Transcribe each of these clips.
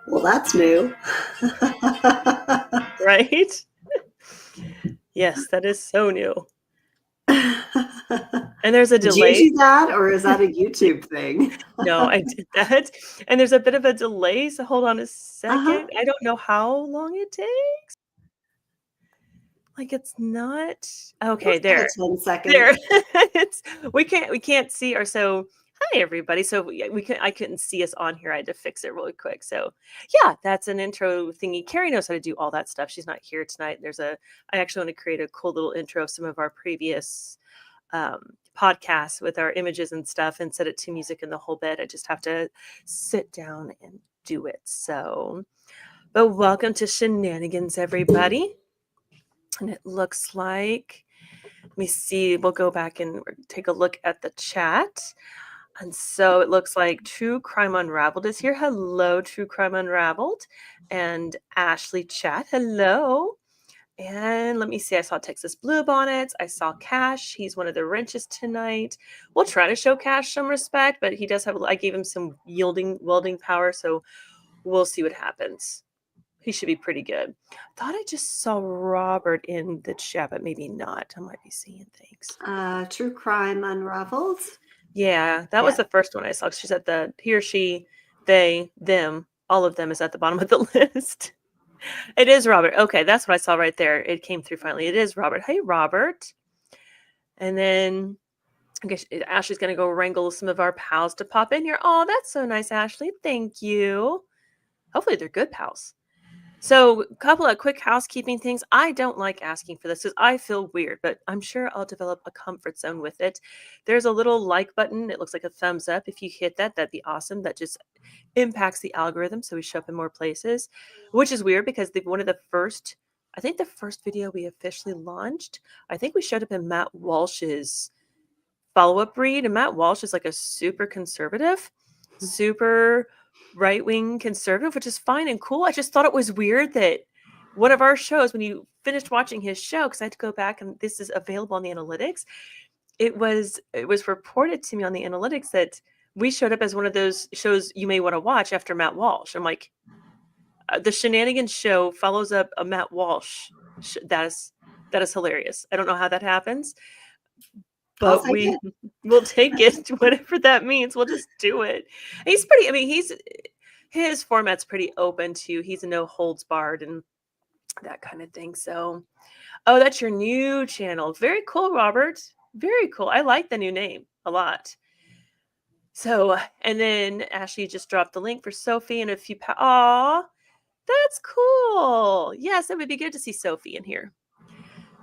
Well, that's new. Right? Yes, that is so new. And there's a Did you delay. do that, or is that a YouTube thing? No, I did that. And there's a bit of a delay, so hold on a Uh-huh. second. I don't know how long it takes. Like it's not okay, Let's give it there. 10 There. seconds. It's we can't see our so hi everybody. So I couldn't see us on here. I had to fix it really quick. So yeah, that's an intro thingy. Carrie knows how to do all that stuff. She's not here tonight. I actually want to create a cool little intro of some of our previous podcasts with our images and stuff and set it to music and the whole bit. I just have to sit down and do it. So, but welcome to SheNangans, everybody. And it looks like, let me see, we'll go back and take a look at the chat. And so it looks like True Crime Unraveled is here. Hello, True Crime Unraveled. And Ashley Chat, hello. And let me see, I saw Texas Blue Bonnets. I saw Cash. He's one of the wrenches tonight. We'll try to show Cash some respect, but he does have, I gave him some welding power, so we'll see what happens. He should be pretty good. Thought I just saw Robert in the chat, but maybe not. I might be seeing things. True Crime Unraveled. Yeah, that was the first one I saw. She's at the he or she, they, them, all of them is at the bottom of the list. It is Robert. Okay, that's what I saw right there. It came through finally. It is Robert. Hey, Robert. And then I guess Ashley's going to go wrangle some of our pals to pop in here. Oh, that's so nice, Ashley. Thank you. Hopefully they're good pals. So a couple of quick housekeeping things. I don't like asking for this because I feel weird, but I'm sure I'll develop a comfort zone with it. There's a little like button. It looks like a thumbs up. If you hit that, that'd be awesome. That just impacts the algorithm, so we show up in more places, which is weird because one of the first, I think the first video we officially launched, I think we showed up in Matt Walsh's follow-up read, and Matt Walsh is like a super conservative, super right-wing conservative, which is fine and cool. I just thought it was weird that one of our shows, when you finished watching his show, because I had to go back and this is available on the analytics, it was reported to me on the analytics that we showed up as one of those shows you may want to watch after Matt Walsh. I'm like, the SheNangans show follows up a Matt Walsh. That is hilarious. I don't know how that happens, I'll but take it. we'll take it, whatever that means. We'll just do it. He's pretty. I mean, his format's pretty open too. He's a no holds barred and that kind of thing. So, oh, that's your new channel. Very cool, Robert. Very cool. I like the new name a lot. So, and then Ashley just dropped the link for Sophie and a few. Aw, that's cool. Yes, it would be good to see Sophie in here.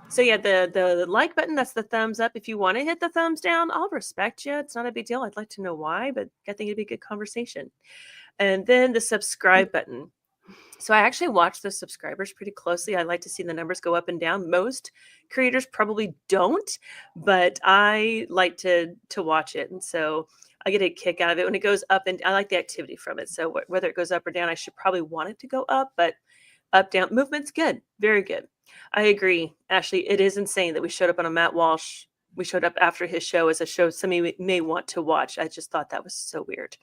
So yeah, the like button, that's the thumbs up. If you want to hit the thumbs down, I'll respect you. It's not a big deal. I'd like to know why, but I think it'd be a good conversation. And then the subscribe button. So I actually watch the subscribers pretty closely. I like to see the numbers go up and down. Most creators probably don't, but I like to watch it. And so I get a kick out of it when it goes up, and I like the activity from it. So whether it goes up or down, I should probably want it to go up, but up, down, movement's good. Very good. I agree, Ashley. It is insane that we showed up on a Matt Walsh. We showed up after his show as a show somebody may want to watch. I just thought that was so weird.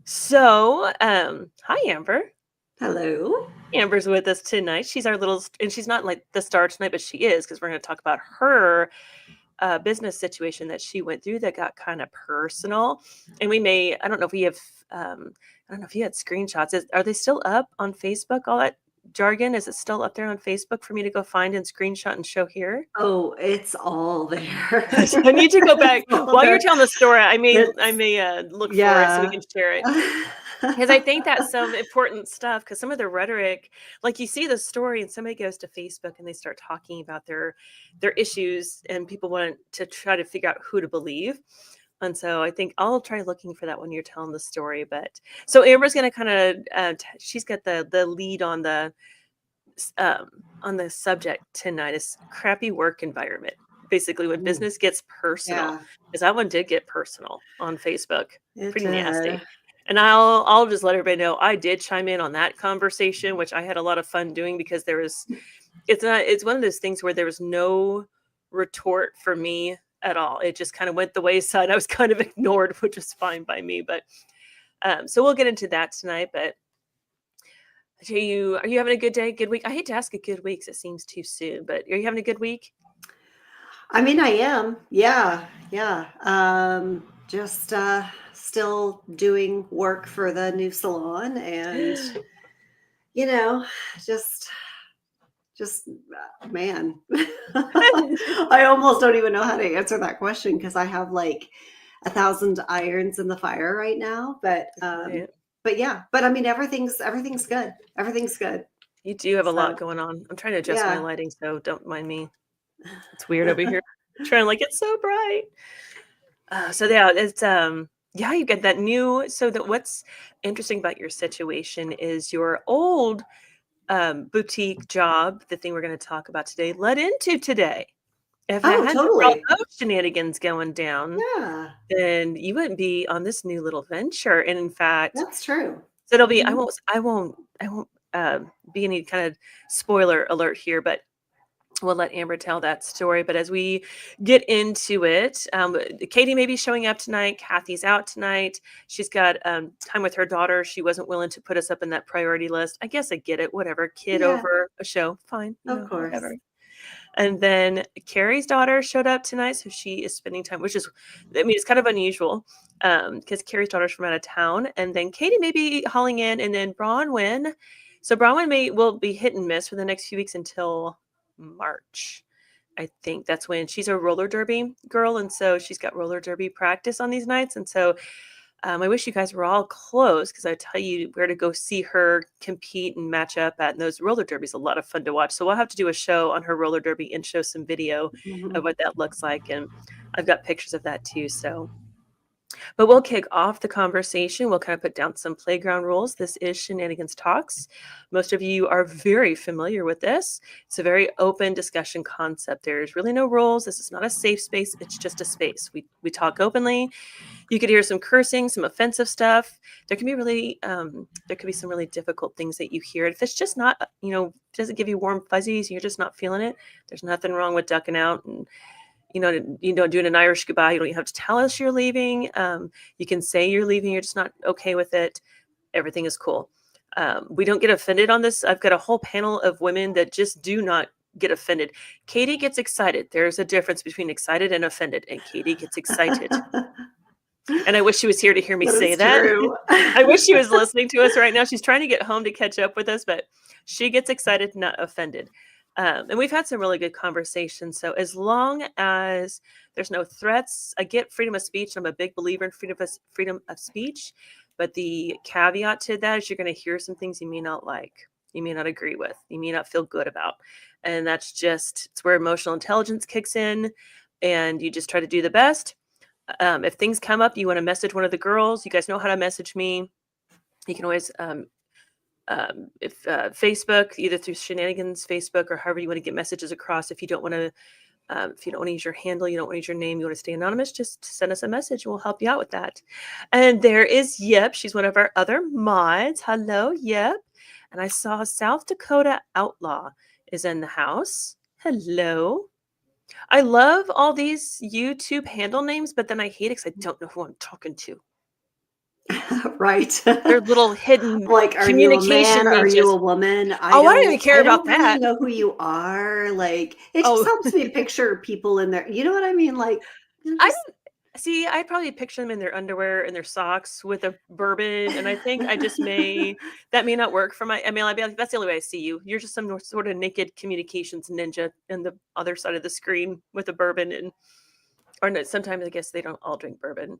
So, hi, Amber. Hello. Amber's with us tonight. She's our little, and she's not like the star tonight, but she is, because we're going to talk about her business situation that she went through that got kind of personal. And I don't know if we have, I don't know if you had screenshots. Are they still up on Facebook? All that jargon, is it still up there on Facebook for me to go find and screenshot and show here? Oh, it's all there. I need to go back while you're telling the story. I may look for it so we Yeah. can share it. Because I think that's some important stuff, because some of the rhetoric, like you see the story and somebody goes to Facebook and they start talking about their issues, and people want to try to figure out who to believe. And so I think I'll try looking for that when you're telling the story. But so Amber's going to kind of, she's got the lead on the subject tonight, is crappy work environment. Basically, when business gets personal, because that one did get personal on Facebook, pretty nasty. And I'll just let everybody know I did chime in on that conversation, which I had a lot of fun doing, because it's one of those things where there was no retort for me at all. It just kind of went the wayside. I was kind of ignored, which is fine by me. But So we'll get into that tonight. But are you having a good day, good week? I hate to ask a good week 'cause it seems too soon, but are you having a good week? I mean, I am. Yeah, yeah. Just still doing work for the new salon, and you know, just just man. I almost don't even know how to answer that question because I have like 1,000 irons in the fire right now. Right. But yeah. But I mean, everything's good. Everything's good. You do have a lot So going on. I'm trying to adjust my yeah. lighting, so don't mind me. It's weird over here. Trying like it's so bright. So yeah, it's yeah, you get that new. So that what's interesting about your situation is your old boutique job, the thing we're going to talk about today, led into today. If it Oh, hadn't been for all totally. those shenanigans going down, Yeah, then you wouldn't be on this new little venture. And in fact, that's true. so it'll be. Mhm. I won't be any kind of spoiler alert here, but we'll let Amber tell that story. But as we get into it, Katie may be showing up tonight. Kathy's out tonight. She's got time with her daughter. She wasn't willing to put us up in that priority list. I guess I get it. Whatever. Kid Yeah, over a show. Fine. of Whatever. course. And then Carrie's daughter showed up tonight. So she is spending time, which is, I mean, it's kind of unusual because Carrie's daughter's from out of town. And then Katie may be hauling in. And then Bronwyn. So Bronwyn will be hit and miss for the next few weeks until March. I think that's when she's a roller derby girl. And so she's got roller derby practice on these nights. And so I wish you guys were all close because I tell you where to go see her compete and match up at. And those roller derbies a lot of fun to watch. So we'll have to do a show on her roller derby and show some video of Mhm. what that looks like. And I've got pictures of that too. So, but we'll kick off the conversation. We'll kind of put down some playground rules. This is Shenanigans Talks. Most of you are very familiar with this. It's a very open discussion concept. There's really no rules. This is not a safe space. It's just a space. We talk openly. You could hear some cursing, some offensive stuff. There can be there could be some really difficult things that you hear. If it's just not, doesn't give you warm fuzzies, you're just not feeling it. There's nothing wrong with ducking out and doing an Irish goodbye. You don't have to tell us you're leaving. You can say you're leaving. You're just not okay with it. Everything is cool. We don't get offended on this. I've got a whole panel of women that just do not get offended. Katie gets excited. There's a difference between excited and offended, and Katie gets excited. And I wish she was here to hear me That say is that. true. I wish she was listening to us right now. She's trying to get home to catch up with us, but she gets excited, not offended. And we've had some really good conversations. So as long as there's no threats, I get freedom of speech. I'm a big believer in freedom of speech. But the caveat to that is you're going to hear some things you may not like, you may not agree with, you may not feel good about. And it's where emotional intelligence kicks in and you just try to do the best. If things come up, you want to message one of the girls, you guys know how to message me. You can always, if Facebook, either through Shenanigans Facebook or however you want to get messages across. If you don't want to use your handle, you don't want to use your name, you want to stay anonymous, just send us a message and we'll help you out with that. And there is Yep. She's one of our other mods. Hello, Yep. And I saw South Dakota Outlaw is in the house. Hello. I love all these YouTube handle names, but then I hate it because I don't know who I'm talking to. Right. They're little hidden Like, are you a man? communication Are you ninjas. a woman? Oh, I don't even care I about don't really that. know who you are. Like, it just Oh, helps me picture people in there. You know what I mean? Like, I just don't see. I probably picture them in their underwear and their socks with a bourbon, and I think that may not work for my. I mean, I'd be like, that's the only way I see you. You're just some sort of naked communications ninja in the other side of the screen with a bourbon or no, sometimes I guess they don't all drink bourbon.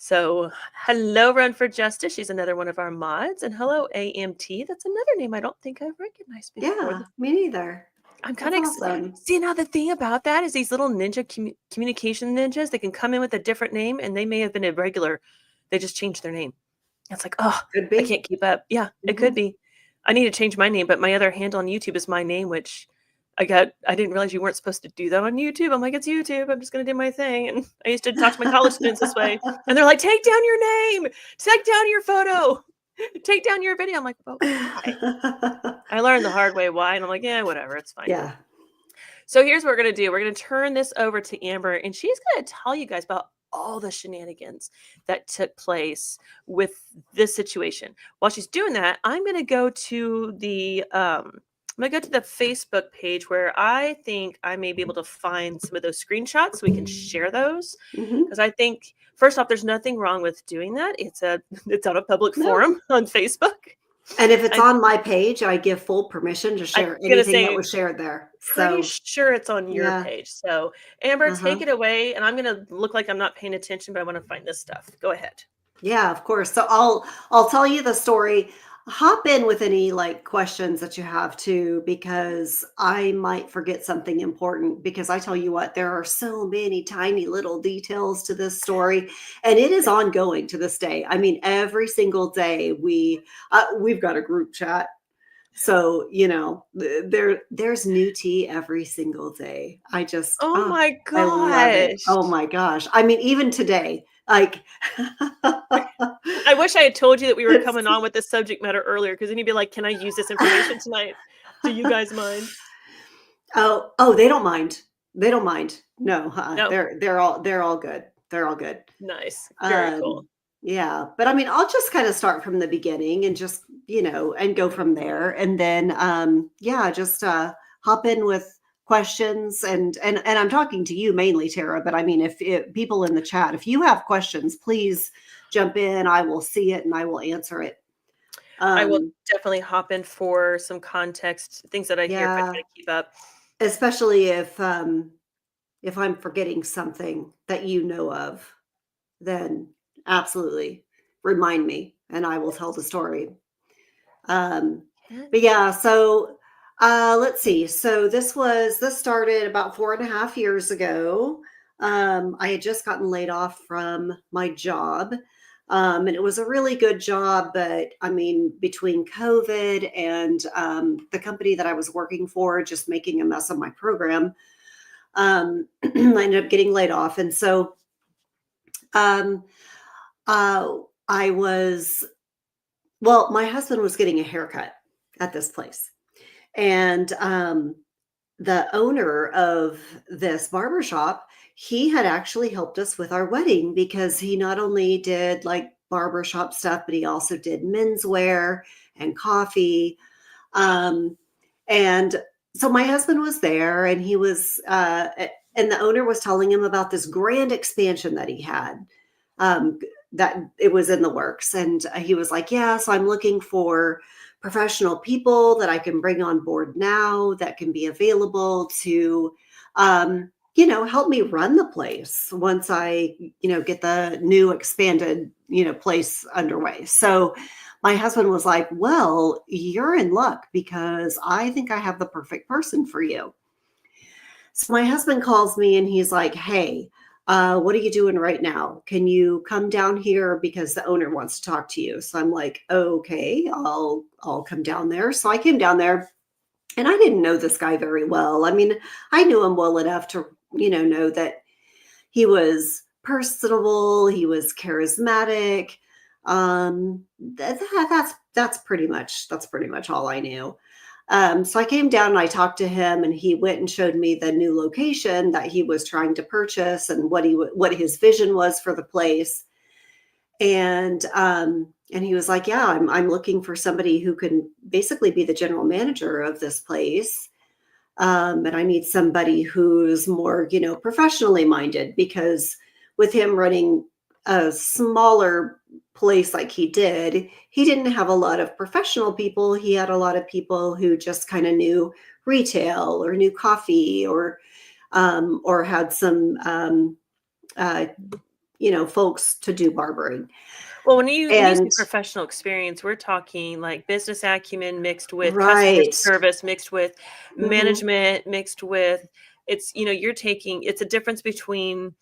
So, hello, Run for Justice. She's another one of our mods. And hello, AMT. That's another name I don't think I've recognized before. yeah, me neither. I'm kind That's of awesome. see now. The thing about that is these little communication ninjas. They can come in with a different name, and they may have been a regular. They just changed their name. It's like, oh, Could I be. can't keep up. Yeah, it could Mhm. be. I need to change my name, but my other handle on YouTube is my name, which I didn't realize you weren't supposed to do that on YouTube. I'm like, it's YouTube. I'm just gonna do my thing. And I used to talk to my college students this way. And they're like, take down your name, take down your photo, take down your video. I'm like, but why? I learned the hard way why. And I'm like, yeah, whatever, it's fine. Yeah. So here's what we're gonna do. We're gonna turn this over to Amber, and she's gonna tell you guys about all the shenanigans that took place with this situation. While she's doing that, I'm going to go to the Facebook page where I think I may be able to find some of those screenshots so we can share those. Mhm. Because I think, first off, there's nothing wrong with doing that. It's on a public No. forum on Facebook. And if it's I on my page, I give full permission to I'm share gonna anything that say was shared there. pretty So, sure it's on your yeah. page. So, Amber, take Uh-huh. it away, and I'm gonna look like I'm not paying attention, but I want to find this stuff. Go ahead. Yeah, of course. So I'll tell you the story. Hop in with any like questions that you have too, because I might forget something important. Because I tell you what, there are so many tiny little details to this story, and it is ongoing to this day. I mean, every single day we've got a group chat. So, there's new tea every single day. Oh my I love it. gosh. Oh my gosh. I mean, even today, like I wish I had told you that we were it's coming on with this subject matter earlier, because then you'd be like, "Can I use this information tonight? Do you guys mind?" Oh, they don't mind. They don't mind. No, No. they're all good. They're all good. Nice. Very Um, cool. yeah, but I mean, I'll just kind of start from the beginning and just, and go from there. And then, yeah, just hop in with questions and I'm talking to you mainly, Tara, but I mean, if people in the chat, if you have questions, please jump in. I will see it and I will answer it. I will Um, definitely hop in for some context, things that I hear if I try yeah, to keep up. especially if I'm forgetting something that you know of, then absolutely remind me and I will tell the Yes. story. Um, Yes. but yeah, so let's see. So this started about 4.5 years ago. I had just gotten laid off from my job. And it was a really good job, but I mean, between COVID and the company that I was working for just making a mess of my program, I ended up getting laid off. And so um, I was, well, my husband was getting a haircut at this place. And the owner of this barbershop, he had actually helped us with our wedding because he not only did like barbershop stuff, but he also did menswear and coffee. Um, and so my husband was there and and the owner was telling him about this grand expansion that he had, that it was in the works. And he was like, yeah, so I'm looking for professional people that I can bring on board now that can be available to, help me run the place once I, get the new expanded, place underway. So my husband was like, well, you're in luck because I think I have the perfect person for you. So my husband calls me and he's like, hey, what are you doing right now? Can you come down here because the owner wants to talk to you? So I'm like, okay, I'll come down there. So I came down there and I didn't know this guy very well. I mean, I knew him well enough to, know that he was personable, he was charismatic. That's pretty much all I knew. So I came down and I talked to him, and he went and showed me the new location that he was trying to purchase and what his vision was for the place. And he was like, "Yeah, I'm looking for somebody who can basically be the general manager of this place." And I need somebody who's more, professionally minded because with him running a smaller place like he did, he didn't have a lot of professional people. He had a lot of people who just kind of knew retail or knew coffee or had some, uh, folks to do barbering. Well, when you say And professional experience, we're talking like business acumen mixed with customer right. service, mixed with Hmm. management, mixed with you're taking it's a difference between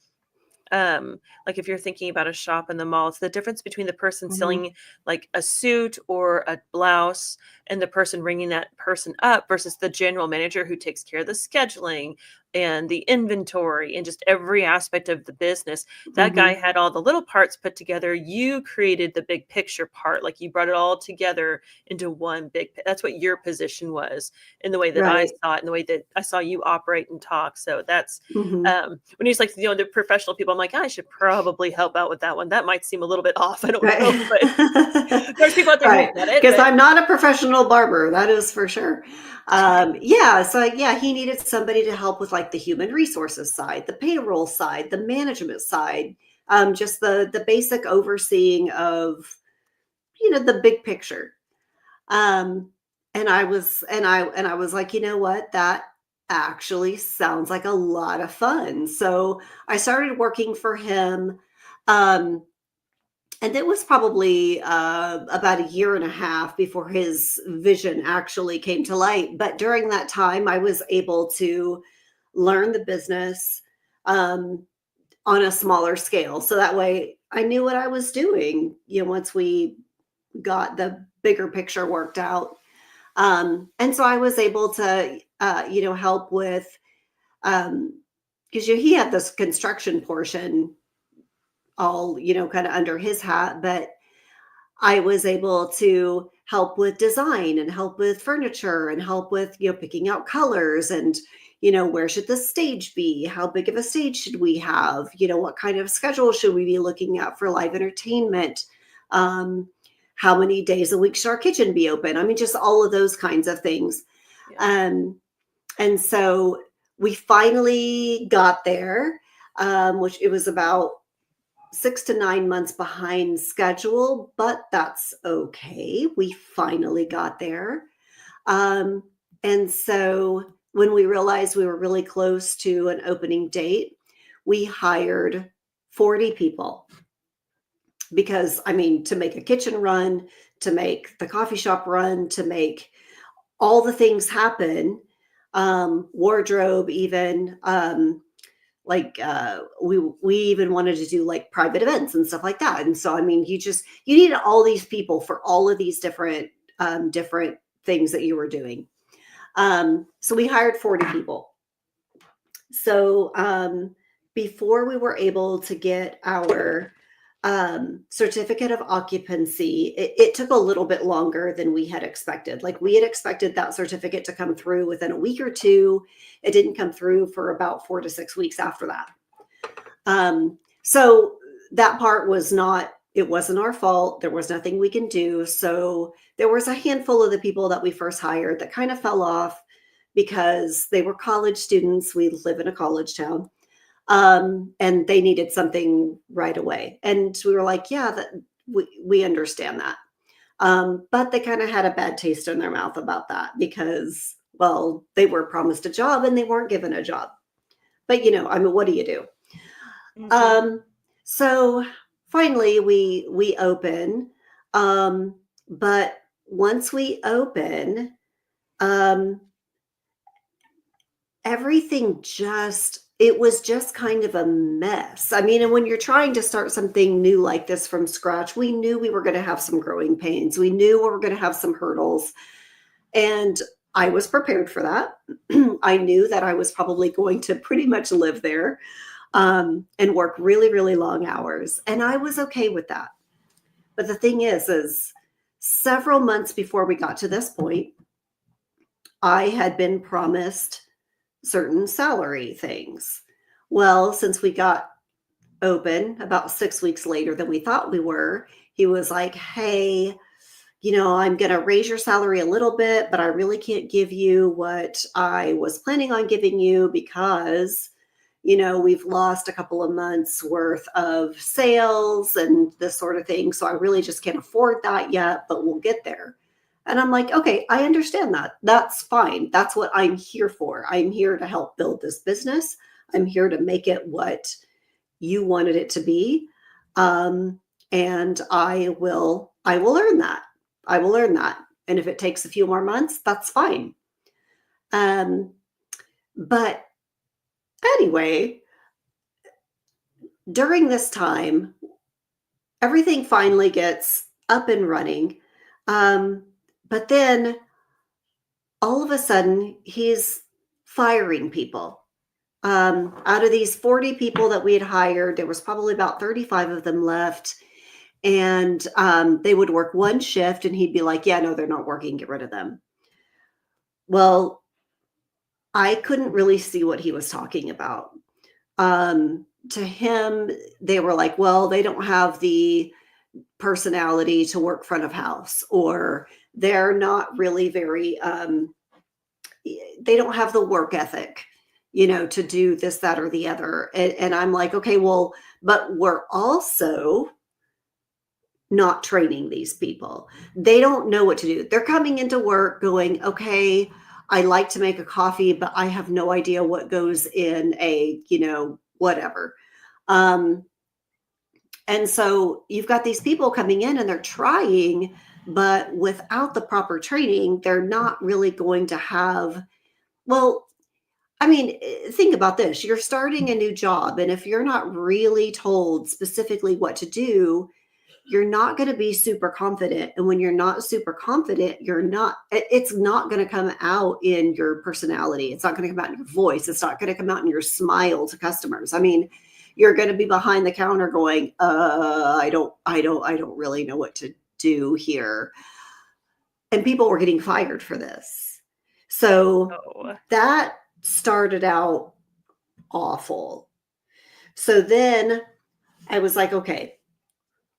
like if you're thinking about a shop in the mall, it's the difference between the person Hmm. selling like a suit or a blouse and the person ringing that person up versus the general manager who takes care of the scheduling. and the inventory and just every aspect of the business. That guy Mhm. had all the little parts put together. You created the big picture part. Like you brought it all together into one that's what your position was in the way that I Right. saw it and the way that I saw you operate and talk. So that's Mhm. when he's like, the professional people, I'm like, I should probably help out with that one. That might seem a little bit off. I don't know, Right. but there's people out there who Right. get it. Because But I'm not a professional barber, that is for sure. Yeah, so yeah, he needed somebody to help with like the human resources side, the payroll side, the management side, just the basic overseeing of, the big picture. Um, and I was like, you know what? That actually sounds like a lot of fun. So I started working for him. Um, and it was probably about a year and a half before his vision actually came to light. But during that time, I was able to learn the business um, on a smaller scale. So that way I knew what I was doing, once we got the bigger picture worked out. And so I was able to, help with, because he had this construction portion all, kind of under his hat, but I was able to help with design and help with furniture and help with, picking out colors and, where should the stage be? How big of a stage should we have? What kind of schedule should we be looking at for live entertainment? Um, how many days a week should our kitchen be open? I mean, just all of those kinds of things. yeah. Um, and so we finally got there, which it was about 6 to 9 months behind schedule, but that's okay. We finally got there. Um, and so when we realized we were really close to an opening date, we hired 40 people because, I mean, to make a kitchen run, to make the coffee shop run, to make all the things happen, wardrobe, even. We even wanted to do like private events and stuff like that. And so I mean, you needed all these people for all of these different things that you were doing. So we hired 40 people. So before we were able to get our certificate of occupancy, it took a little bit longer than we had expected. Like we had expected that certificate to come through within a week or two. It didn't come through for about 4 to 6 weeks after that. So that part it wasn't our fault. There was nothing we can do. So there was a handful of the people that we first hired that kind of fell off because they were college students. We live in a college town. And they needed something right away. And we were like, yeah, we understand that. But they kind of had a bad taste in their mouth about that because, well, they were promised a job and they weren't given a job. But I mean, what do you do? Mm-hmm. Um, so finally we open. Um, but once we open, um, everything it was just kind of a mess. I mean, and when you're trying to start something new like this from scratch, we knew we were going to have some growing pains. We knew we were going to have some hurdles. And I was prepared for that. I knew that I was probably going to pretty much live there and work really, really long hours. And I was okay with that. But the thing is several months before we got to this point, I had been promised certain salary things. Well, since we got open about 6 weeks later than we thought we were, he was like, hey, I'm going to raise your salary a little bit, but I really can't give you what I was planning on giving you because, we've lost a couple of months worth of sales and this sort of thing. So I really just can't afford that yet, but we'll get there. And I'm like, okay, I understand that. That's fine. That's what I'm here for. I'm here to help build this business. I'm here to make it what you wanted it to be. And I will earn that. I will earn that. And if it takes a few more months, that's fine. But anyway, during this time, everything finally gets up and running. Um, but then all of a sudden, he's firing people. Out of these 40 people that we had hired, there was probably about 35 of them left. And they would work one shift and he'd be like, yeah, no, they're not working. Get rid of them. Well, I couldn't really see what he was talking about. To him, they were like, well, they don't have the personality to work front of house, or they're not really very, they don't have the work ethic, to do this, that, or the other. And I'm like, okay, well, but we're also not training these people. They don't know what to do. They're coming into work going, okay, I like to make a coffee, but I have no idea what goes in a, whatever. And so you've got these people coming in and they're trying, but without the proper training, they're not really going to have, well, I mean, think about this. You're starting a new job, and if you're not really told specifically what to do, you're not going to be super confident. And when you're not super confident, it's not going to come out in your personality. It's not going to come out in your voice. It's not going to come out in your smile to customers. I mean, you're going to be behind the counter going, I don't really know what to do here. And people were getting fired for this. So that started out awful. So then I was like, okay,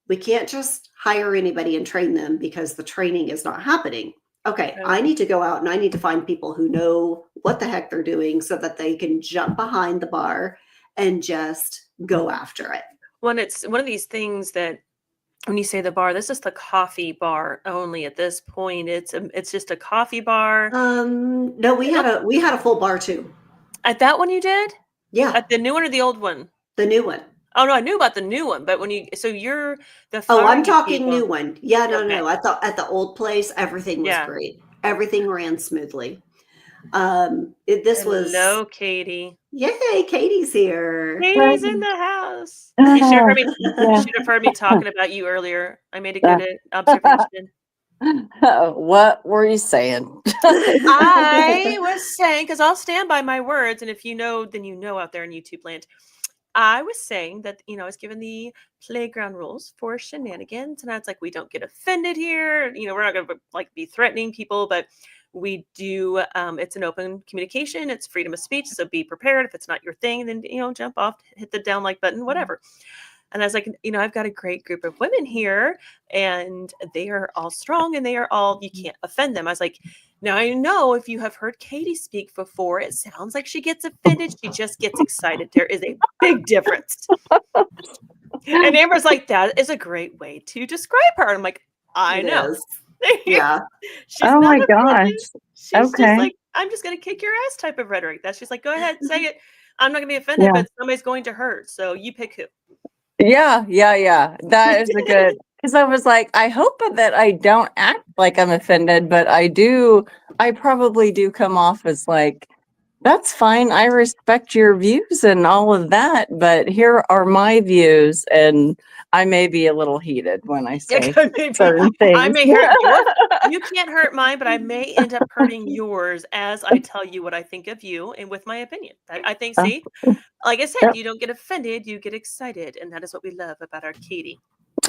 we can't just hire anybody and train them because the training is not happening. Okay, I need to go out and I need to find people who know what the heck they're doing so that they can jump behind the bar and just go after it. When it's one of these things that when you say the bar, this is the coffee bar only at this point. It's just a coffee bar. No, we had a full bar too. At that one you did? Yeah. At the new one or the old one? The new one. Oh no, I knew about the new one, but you're the I'm talking people. New one. Yeah, no. I thought at the old place everything was great. Everything ran smoothly. Hello, Katie. Yay, Katie's here. Katie's in the house. You should have heard me talking about you earlier. I made a good observation. What were you saying? I was saying, because I'll stand by my words, and if you know, then you know out there in YouTube land. I was saying that, I was given the playground rules for shenanigans, and I was like, we don't get offended here. We're not going to be threatening people, but we do. It's an open communication. It's freedom of speech. So be prepared. If it's not your thing, then, jump off, hit the down like button, whatever. And I was like, I've got a great group of women here and they are all strong and they are all, you can't offend them. I was like, now I know if you have heard Katie speak before, it sounds like she gets offended. She just gets excited. There is a big difference. And Amber's like, that is a great way to describe her. I'm like, I know. Yeah. Oh my gosh. She's just like, I'm just going to kick your ass type of rhetoric. That's just like, go ahead, say it. I'm not going to be offended, but somebody's going to hurt. So you pick who. Yeah. That is a good, because I was like, I hope that I don't act like I'm offended, but I probably do come off as like, that's fine. I respect your views and all of that, but here are my views, and I may be a little heated when I say certain things. I may hurt yours. You can't hurt mine, but I may end up hurting yours as I tell you what I think of you and with my opinion. I think, see, like I said, you don't get offended, you get excited, and that is what we love about our Katie.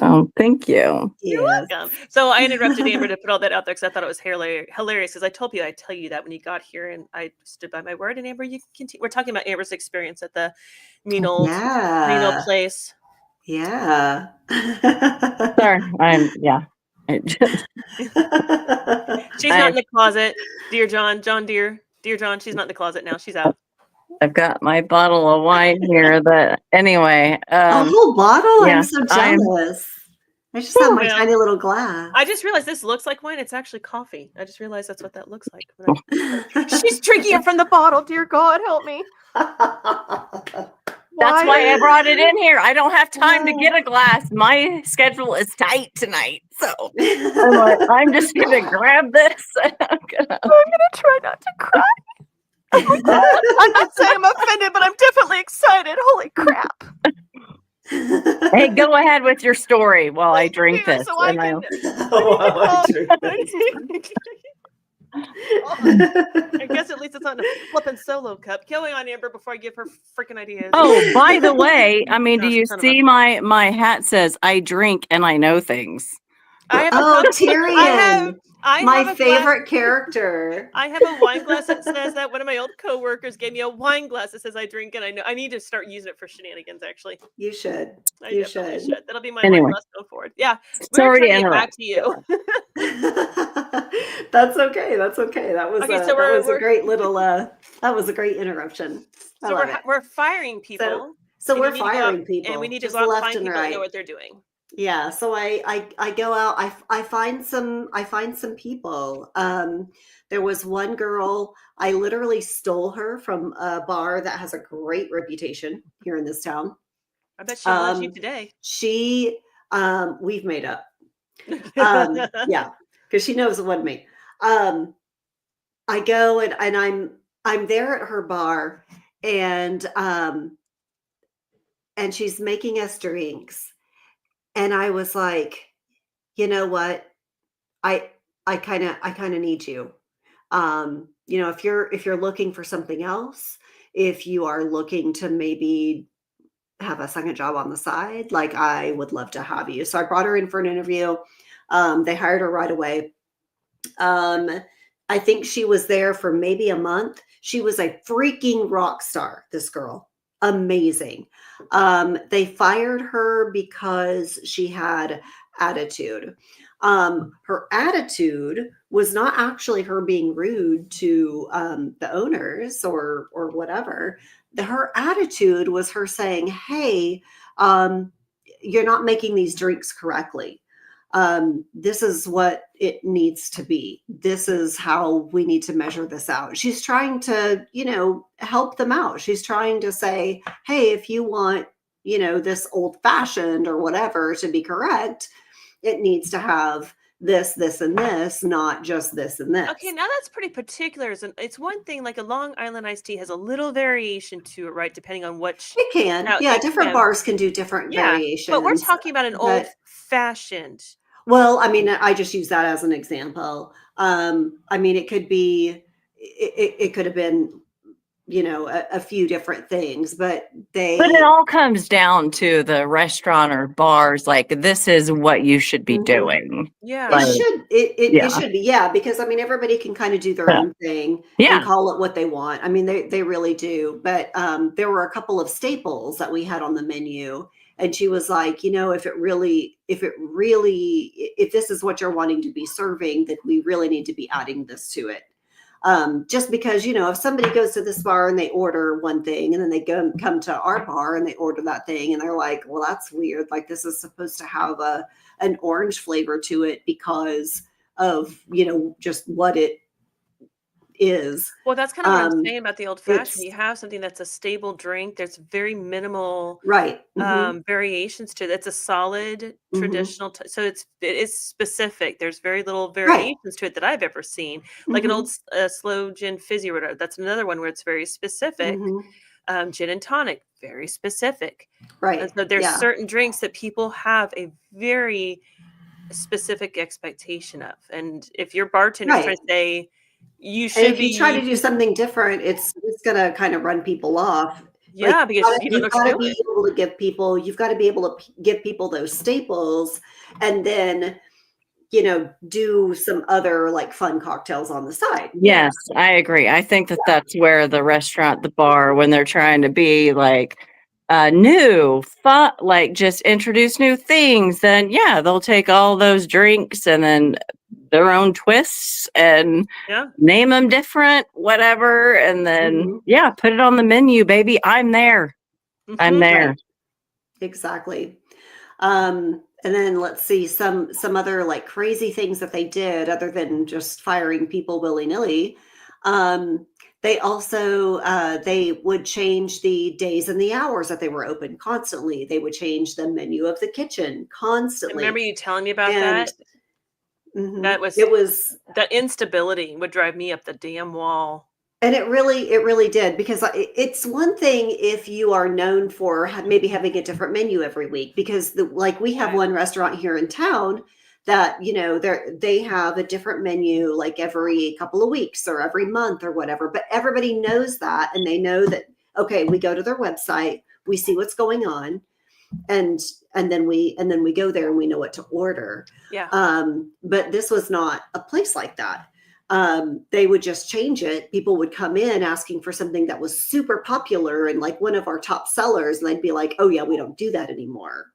Oh, thank you. You're welcome. So I interrupted Amber to put all that out there because I thought it was hilarious because I told you I'd tell you that when you got here, and I stood by my word. And Amber, you can continue. We're talking about Amber's experience at the mean old place. Yeah. Sorry, She's not in the closet, dear John. Dear John. She's not in the closet now. She's out. I've got my bottle of wine here. That anyway. A whole bottle? I'm so jealous. I just have my tiny little glass. I just realized this looks like wine. It's actually coffee. I just realized that's what that looks like. She's drinking it from the bottle. Dear God, help me. That's why I brought it in here. I don't have time to get a glass. My schedule is tight tonight. So I'm just going to grab this. I'm going to try not to cry. Oh my God. I'm not saying I'm offended, but I'm definitely excited. Holy crap. Hey, go ahead with your story while I drink this. So I I guess at least it's not a flippin' solo cup. Going on, Amber, before I give her freaking ideas. Oh, by the way, I mean, do Gosh, you son of see my hat says I drink and I know things? I have a Oh, cup. Tyrion, I my have a glass. favorite character. I have a wine glass that says that. One of my old coworkers gave me a wine glass that says I drink, and I know I need to start using it for shenanigans. Actually, You should. I You definitely should. should. That'll be my wine Anyway, glass going forward. Yeah, we're sorry to turning it back interrupt. to you. That's okay. That's okay. That was Okay, a so that was a we're great little that was a great interruption. I so love it. we're firing So people, so and you we're need to go out firing and we people need to just go out and left find and people that know right. what they're doing. Yeah, so I go out, I find some people. There was one girl, I literally stole her from a bar that has a great reputation here in this town. I bet she wants you Um, today. she we've made up. Yeah, because she knows it wasn't me. I go and I'm there at her bar, and she's making us drinks. And I was like, you know what? I I kind of need you. If you're looking for something else, if you are looking to maybe have a second job on the side, like I would love to have you. So I brought her in for an interview. They hired her right away. Um, I think she was there for maybe a month. She was a freaking rock star, this girl. Amazing. They fired her because she had attitude. Her attitude was not actually her being rude to the owners or whatever. Her attitude was her saying, "Hey, you're not making these drinks correctly. This is what it needs to be. This is how we need to measure this out." She's trying to, help them out. She's trying to say, hey, if you want, this old fashioned or whatever to be correct, it needs to have this, and this, not just this and this. Okay, now that's pretty particular. It's one thing like a Long Island iced tea has a little variation to it, right? Depending on which. It can. Now, Yeah, it different can. bars can do different Yeah, but we're variations. talking about an old But fashioned. well, I mean, I just use that as an example. I mean, it could be, it could have been, a few different things, but But it all comes down to the restaurant or bars. Like, this is what you should be Mhm. doing. Yeah. It Like, should, it yeah. should be, yeah, because I mean, everybody can kind of do their Yeah. own thing Yeah. and call it what they want. I mean, they really do. But there were a couple of staples that we had on the menu, and she was like, if this is what you're wanting to be serving, then we really need to be adding this to it. Just because, if somebody goes to this bar and they order one thing and then they come to our bar and they order that thing and they're like, well, that's weird. Like, this is supposed to have an orange flavor to it because of, just what it is. Well, that's kind of what I'm saying about the old fashioned. It's You have something that's a stable drink. There's very minimal right. Mhm. variations to it. It's a solid Mhm. traditional. So it is specific. There's very little Right. variations to it that I've ever seen. Like an Mhm. old slow gin fizzy or whatever. That's another one where it's very specific. Mhm. Gin and tonic, very specific. And Right. so there's Yeah. certain drinks that people have a very specific expectation of. And if your bartender's trying Right. to say you And should if you try to be, do something different, it's gonna kind of run people off. Like, yeah, because you don't know you've what you're gotta doing. be able to give people you've gotta be able to give people those staples, and then, do some other, like, fun cocktails on the side. Yes, I agree. I think that that's where the restaurant, the bar, when they're trying to be like new, fun, like just introduce new things, then yeah, they'll take all those drinks and then their own twists and Yeah. name them different, whatever, and then Mhm. yeah, put it on the menu, baby. I'm there. I'm Mhm. there. Right. Exactly. And then let's see some other like crazy things that they did other than just firing people willy-nilly. They also they would change the days and the hours that they were open constantly. They would change the menu of the kitchen I constantly. remember you telling me about And that. mhm, That was it was the instability would drive me up the damn wall. and it really did because it's one thing if you are known for maybe having a different menu every week because like we have Right. one restaurant here in town that, they have a different menu like every couple of weeks or every month or whatever. But everybody knows that, and they know that, okay, we go to their website, we see what's going on, and then we go there and we know what to order. Yeah. But this was not a place like that. They would just change it. People would come in asking for something that was super popular and like one of our top sellers, and they'd be like, oh yeah, we don't do that anymore.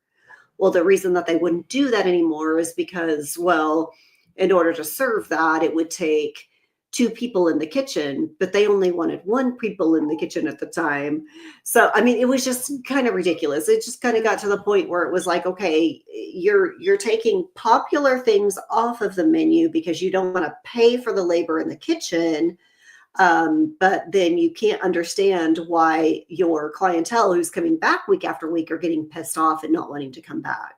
Well, the reason that they wouldn't do that anymore is because, well, in order to serve that, it would take 2 people in the kitchen, but they only wanted 1 people in the kitchen at the time. So, I mean, it was just kind of ridiculous. It just kind of got to the point where it was like, okay, you're taking popular things off of the menu because you don't want to pay for the labor in the kitchen. But then you can't understand why your clientele who's coming back week after week are getting pissed off and not wanting to come back.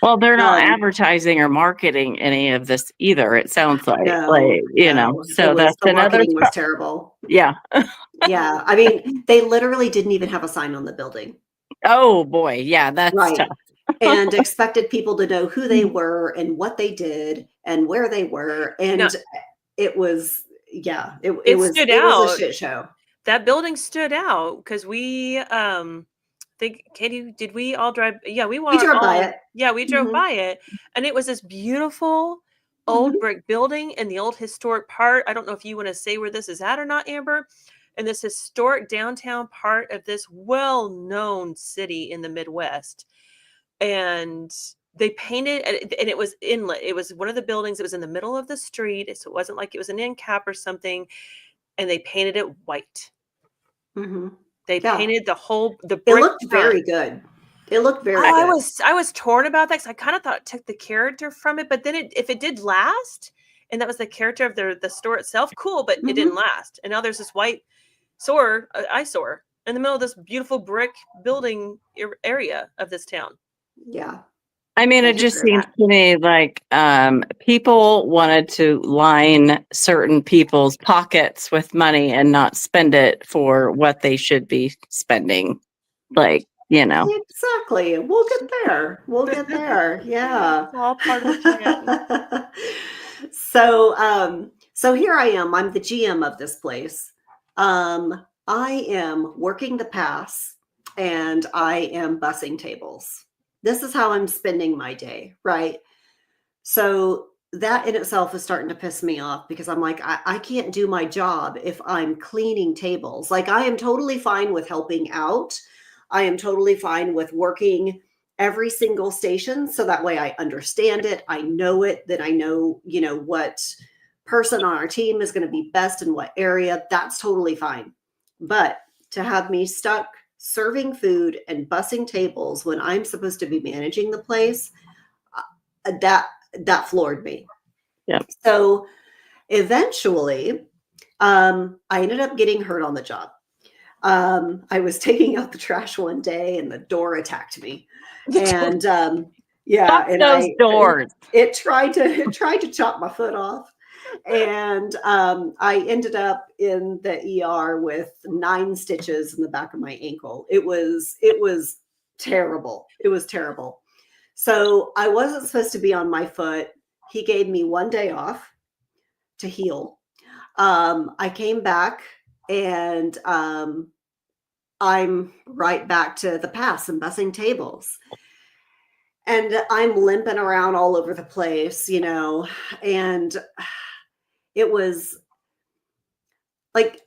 Well, they're not advertising or marketing any of this either. It sounds like, so that's the another. marketing was terrible. Yeah. Yeah. I mean, they literally didn't even have a sign on the building. Oh boy. Yeah. That's tough. And expected people to know who they were and what they did and where they were. And it was, it was a shit show. That building stood out because we, think, Katie, did we all drive? Yeah, we drove by it. Yeah, we drove by it, and it was this beautiful old brick building in the old historic part. I don't know if you want to say where this is at or not, Amber. In this historic downtown part of this well-known city in the Midwest, and they painted, and it was inlet. It was one of the buildings. It was in the middle of the street, so it wasn't like it was an end cap or something. And they painted it white. Mm-hmm. They painted the brick. It looked very good. It looked very good. I was torn about that because I kind of thought it took the character from it, but then if it did last, and that was the character of the store itself, cool, but it didn't last. And now there's this white eyesore in the middle of this beautiful brick building area of this town. Yeah. I mean, it just seems to me like people wanted to line certain people's pockets with money and not spend it for what they should be spending. Like, Exactly. We'll get there. Yeah. It's all part of the plan. So here I am. I'm the GM of this place. I am working the pass and I am bussing tables. This is how I'm spending my day, right? So that in itself is starting to piss me off because I'm like, I can't do my job if I'm cleaning tables. Like, I am totally fine with helping out. I am totally fine with working every single station. So that way I understand it. I know it, that I know, what person on our team is going to be best in what area. That's totally fine. But to have me stuck serving food and bussing tables when I'm supposed to be managing the place, that floored me. Yeah. So eventually, I ended up getting hurt on the job. I was taking out the trash one day and the door attacked me. And those doors. It tried to chop my foot off. And I ended up in the ER with 9 stitches in the back of my ankle. It was terrible. It was terrible. So I wasn't supposed to be on my foot. He gave me 1 day off to heal. I came back and I'm right back to the pass and bussing tables. And I'm limping around all over the place, and it was like,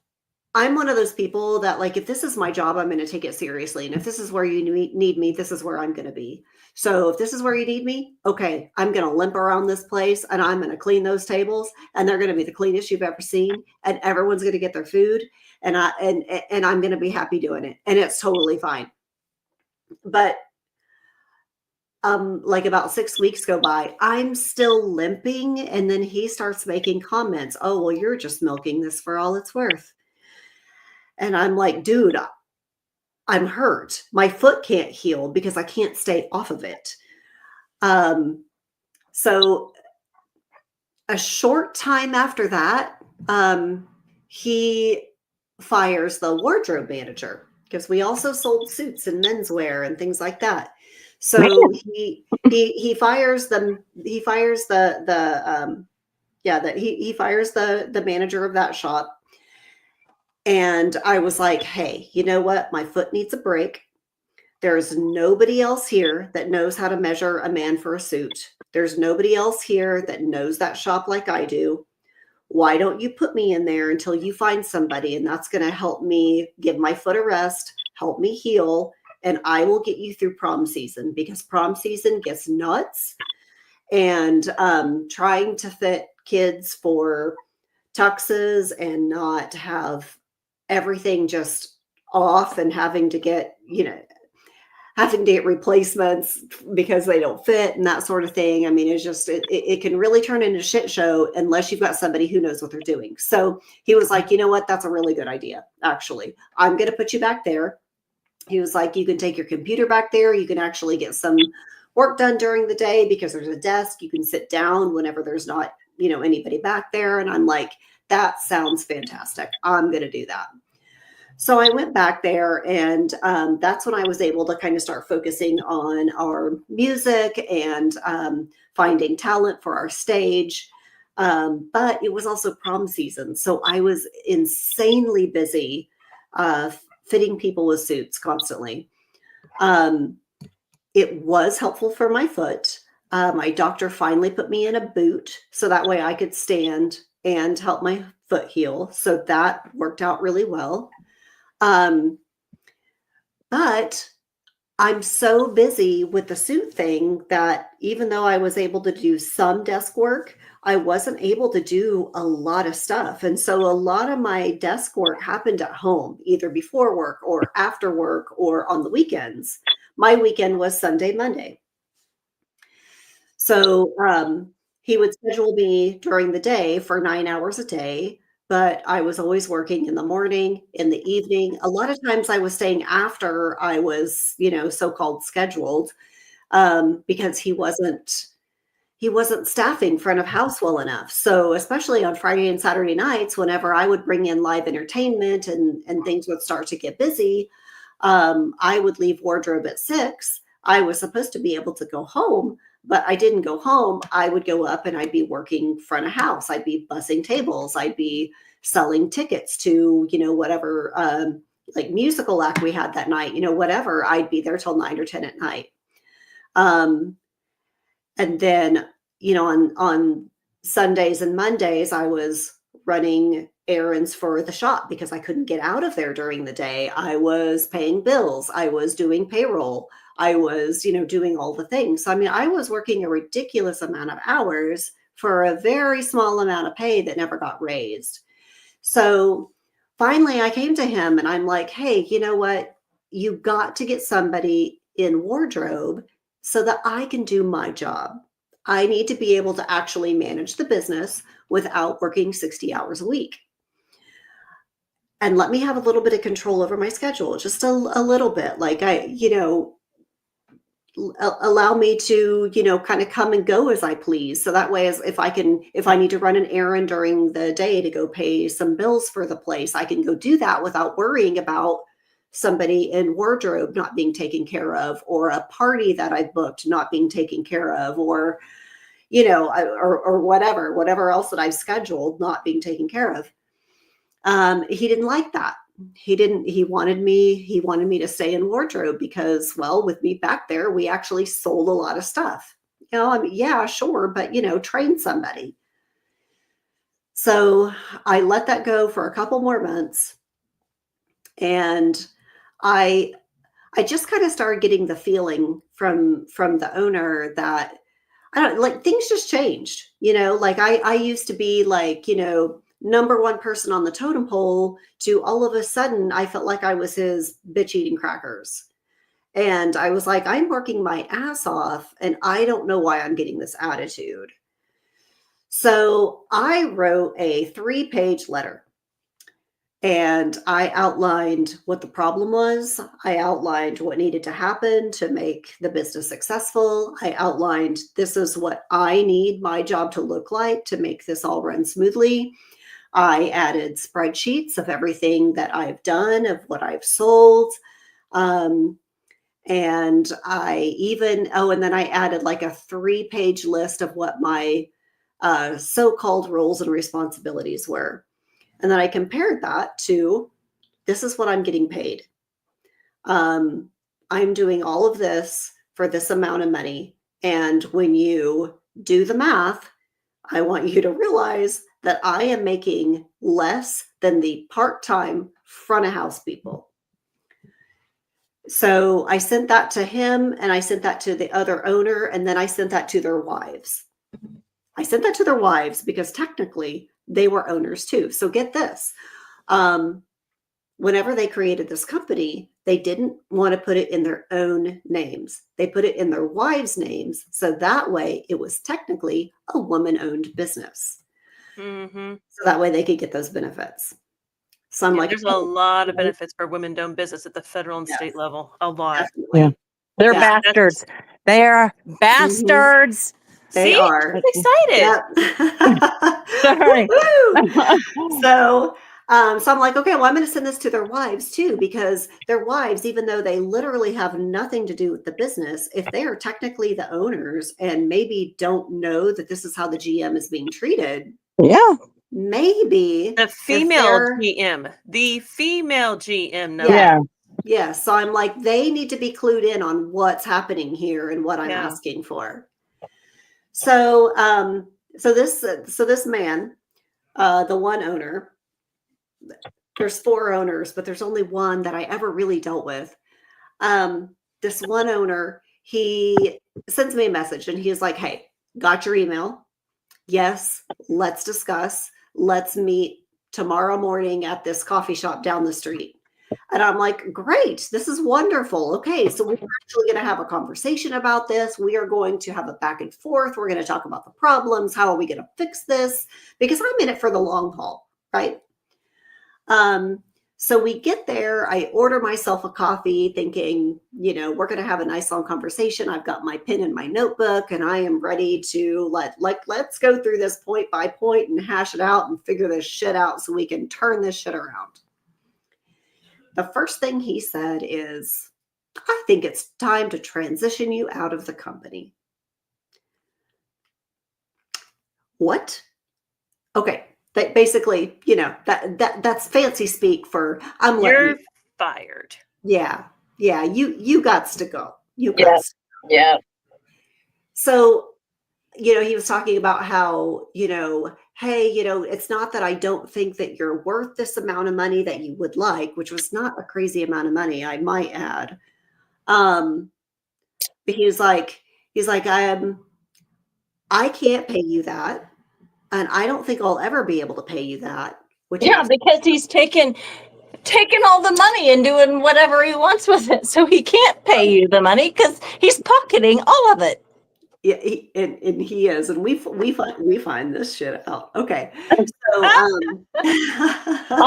I'm one of those people that, like, if this is my job, I'm going to take it seriously. And if this is where you need me, this is where I'm going to be. So if this is where you need me, okay, I'm going to limp around this place and I'm going to clean those tables, and they're going to be the cleanest you've ever seen. And everyone's going to get their food, and I'm going to be happy doing it. And it's totally fine. But like about 6 weeks go by, I'm still limping. And then he starts making comments. Oh, well, you're just milking this for all it's worth. And I'm like, dude, I'm hurt. My foot can't heal because I can't stay off of it. So a short time after that, he fires the wardrobe manager because we also sold suits and menswear and things like that. So he fires them. He fires he fires the manager of that shop. And I was like, hey, you know what? My foot needs a break. There's nobody else here that knows how to measure a man for a suit. There's nobody else here that knows that shop like I do. Why don't you put me in there until you find somebody? And that's going to help me give my foot a rest, help me heal, and I will get you through prom season, because prom season gets nuts. And trying to fit kids for tuxes and not have everything just off, and having to get replacements because they don't fit and that sort of thing. I mean, it's just, it can really turn into a shit show unless you've got somebody who knows what they're doing. So he was like, you know what? That's a really good idea. Actually, I'm going to put you back there. He was like, you can take your computer back there. You can actually get some work done during the day because there's a desk. You can sit down whenever there's not, anybody back there. And I'm like, that sounds fantastic. I'm going to do that. So I went back there, and that's when I was able to kind of start focusing on our music and finding talent for our stage. But it was also prom season. So I was insanely busy fitting people with suits constantly. It was helpful for my foot. My doctor finally put me in a boot so that way I could stand and help my foot heal. So that worked out really well. But I'm so busy with the suit thing that even though I was able to do some desk work, I wasn't able to do a lot of stuff. And so a lot of my desk work happened at home, either before work or after work or on the weekends. My weekend was Sunday, Monday. So he would schedule me during the day for 9 hours a day, but I was always working in the morning, in the evening. A lot of times I was staying after I was, so-called scheduled, because he wasn't staffing front of house well enough. So especially on Friday and Saturday nights, whenever I would bring in live entertainment and things would start to get busy, I would leave wardrobe at 6. I was supposed to be able to go home, but I didn't go home. I would go up and I'd be working front of house. I'd be bussing tables. I'd be selling tickets to, whatever, like musical act we had that night, whatever. I'd be there till 9 or 10 at night. And then, on Sundays and Mondays, I was running errands for the shop because I couldn't get out of there during the day. I was paying bills. I was doing payroll. I was, doing all the things. So, I mean, I was working a ridiculous amount of hours for a very small amount of pay that never got raised. So finally I came to him and I'm like, hey, you know what? You got to get somebody in wardrobe so that I can do my job. I need to be able to actually manage the business without working 60 hours a week. And let me have a little bit of control over my schedule, just a little bit. Like allow me to, kind of come and go as I please. So that way, as if I need to run an errand during the day to go pay some bills for the place, I can go do that without worrying about somebody in wardrobe not being taken care of, or a party that I booked not being taken care of, or, or whatever else that I've scheduled not being taken care of. He didn't like that. He wanted me to stay in wardrobe because, well, with me back there, we actually sold a lot of stuff. I mean, yeah, sure, but train somebody. So I let that go for a couple more months. And I just kind of started getting the feeling from the owner that, I don't, like, things just changed, like I used to be like, number one person on the totem pole, to all of a sudden I felt like I was his bitch eating crackers. And I was like, I'm working my ass off and I don't know why I'm getting this attitude. So I wrote a 3-page letter and I outlined what the problem was. I outlined what needed to happen to make the business successful. I outlined, this is what I need my job to look like to make this all run smoothly. I added spreadsheets of everything that I've done, of what I've sold. And and then I added like a 3-page list of what my so-called roles and responsibilities were. And then I compared that to, this is what I'm getting paid. I'm doing all of this for this amount of money. And when you do the math, I want you to realize that I am making less than the part-time front of house people. So I sent that to him, and I sent that to the other owner, and then I sent that to their wives. I sent that to their wives because technically they were owners too. So get this. Whenever they created this company, they didn't want to put it in their own names. They put it in their wives' names. So that way it was technically a woman-owned business. Mm-hmm. So that way they could get those benefits. So I'm Yeah, like, there's a lot of benefits for women-owned business at the federal and state level. A lot. definitely. Yeah. They're Yeah. bastards. They are bastards. They See? are. I'm excited. Yep. Sorry. Woo-hoo! So I'm like, okay, well, I'm going to send this to their wives too, because their wives, even though they literally have nothing to do with the business, if they are technically the owners and maybe don't know that this is how the GM is being treated, Yeah. maybe The female GM. The female GM knows. Yeah. Yeah. So I'm like, they need to be clued in on what's happening here and what I'm asking for. So, so this man, the one owner, there's 4 owners, but there's only one that I ever really dealt with. This one owner, he sends me a message and he's like, hey, got your email. Yes, let's discuss. Let's meet tomorrow morning at this coffee shop down the street. And I'm like, great, this is wonderful. Okay, so we're actually going to have a conversation about this. We are going to have a back and forth. We're going to talk about the problems. How are we going to fix this? Because I'm in it for the long haul, right? So we get there. I order myself a coffee thinking, we're going to have a nice long conversation. I've got my pen and my notebook and I am ready to let's go through this point by point and hash it out and figure this shit out so we can turn this shit around. The first thing he said is, I think it's time to transition you out of the company. What? Okay. That basically, that's fancy speak for You're fired. Yeah. Yeah. You gots to go. Yeah. So, he was talking about how, hey, it's not that I don't think that you're worth this amount of money that you would like, which was not a crazy amount of money, I might add. But he's like, I can't pay you that. And I don't think I'll ever be able to pay you that. Because he's taking all the money and doing whatever he wants with it. So he can't pay you the money because he's pocketing all of it. Yeah, and he is, and we find this shit out. Okay, so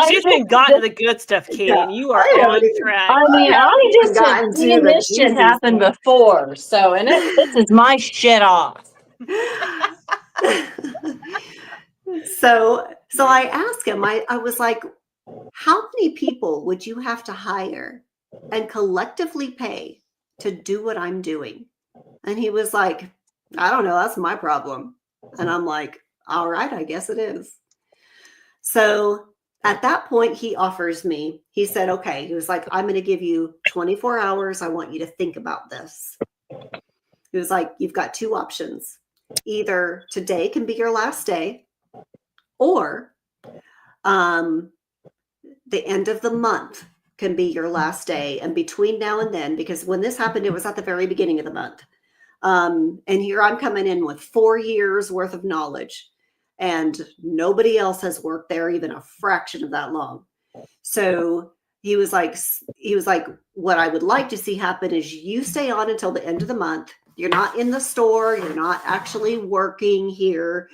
she's been gotten to the good stuff, Katie, and you are on track. I mean, I just have seen this shit happen before, so this is my shit off. So I asked him. I was like, how many people would you have to hire and collectively pay to do what I'm doing? And he was like, I don't know. That's my problem. And I'm like, all right, I guess it is. So at that point, he offers me, he said, okay, he was like, I'm going to give you 24 hours. I want you to think about this. He was like, you've got 2 options. Either today can be your last day, or the end of the month can be your last day. And between now and then, because when this happened, it was at the very beginning of the month. And here I'm coming in with 4 years worth of knowledge, and nobody else has worked there even a fraction of that long. So he was like, what I would like to see happen is you stay on until the end of the month. You're not in the store. You're not actually working here,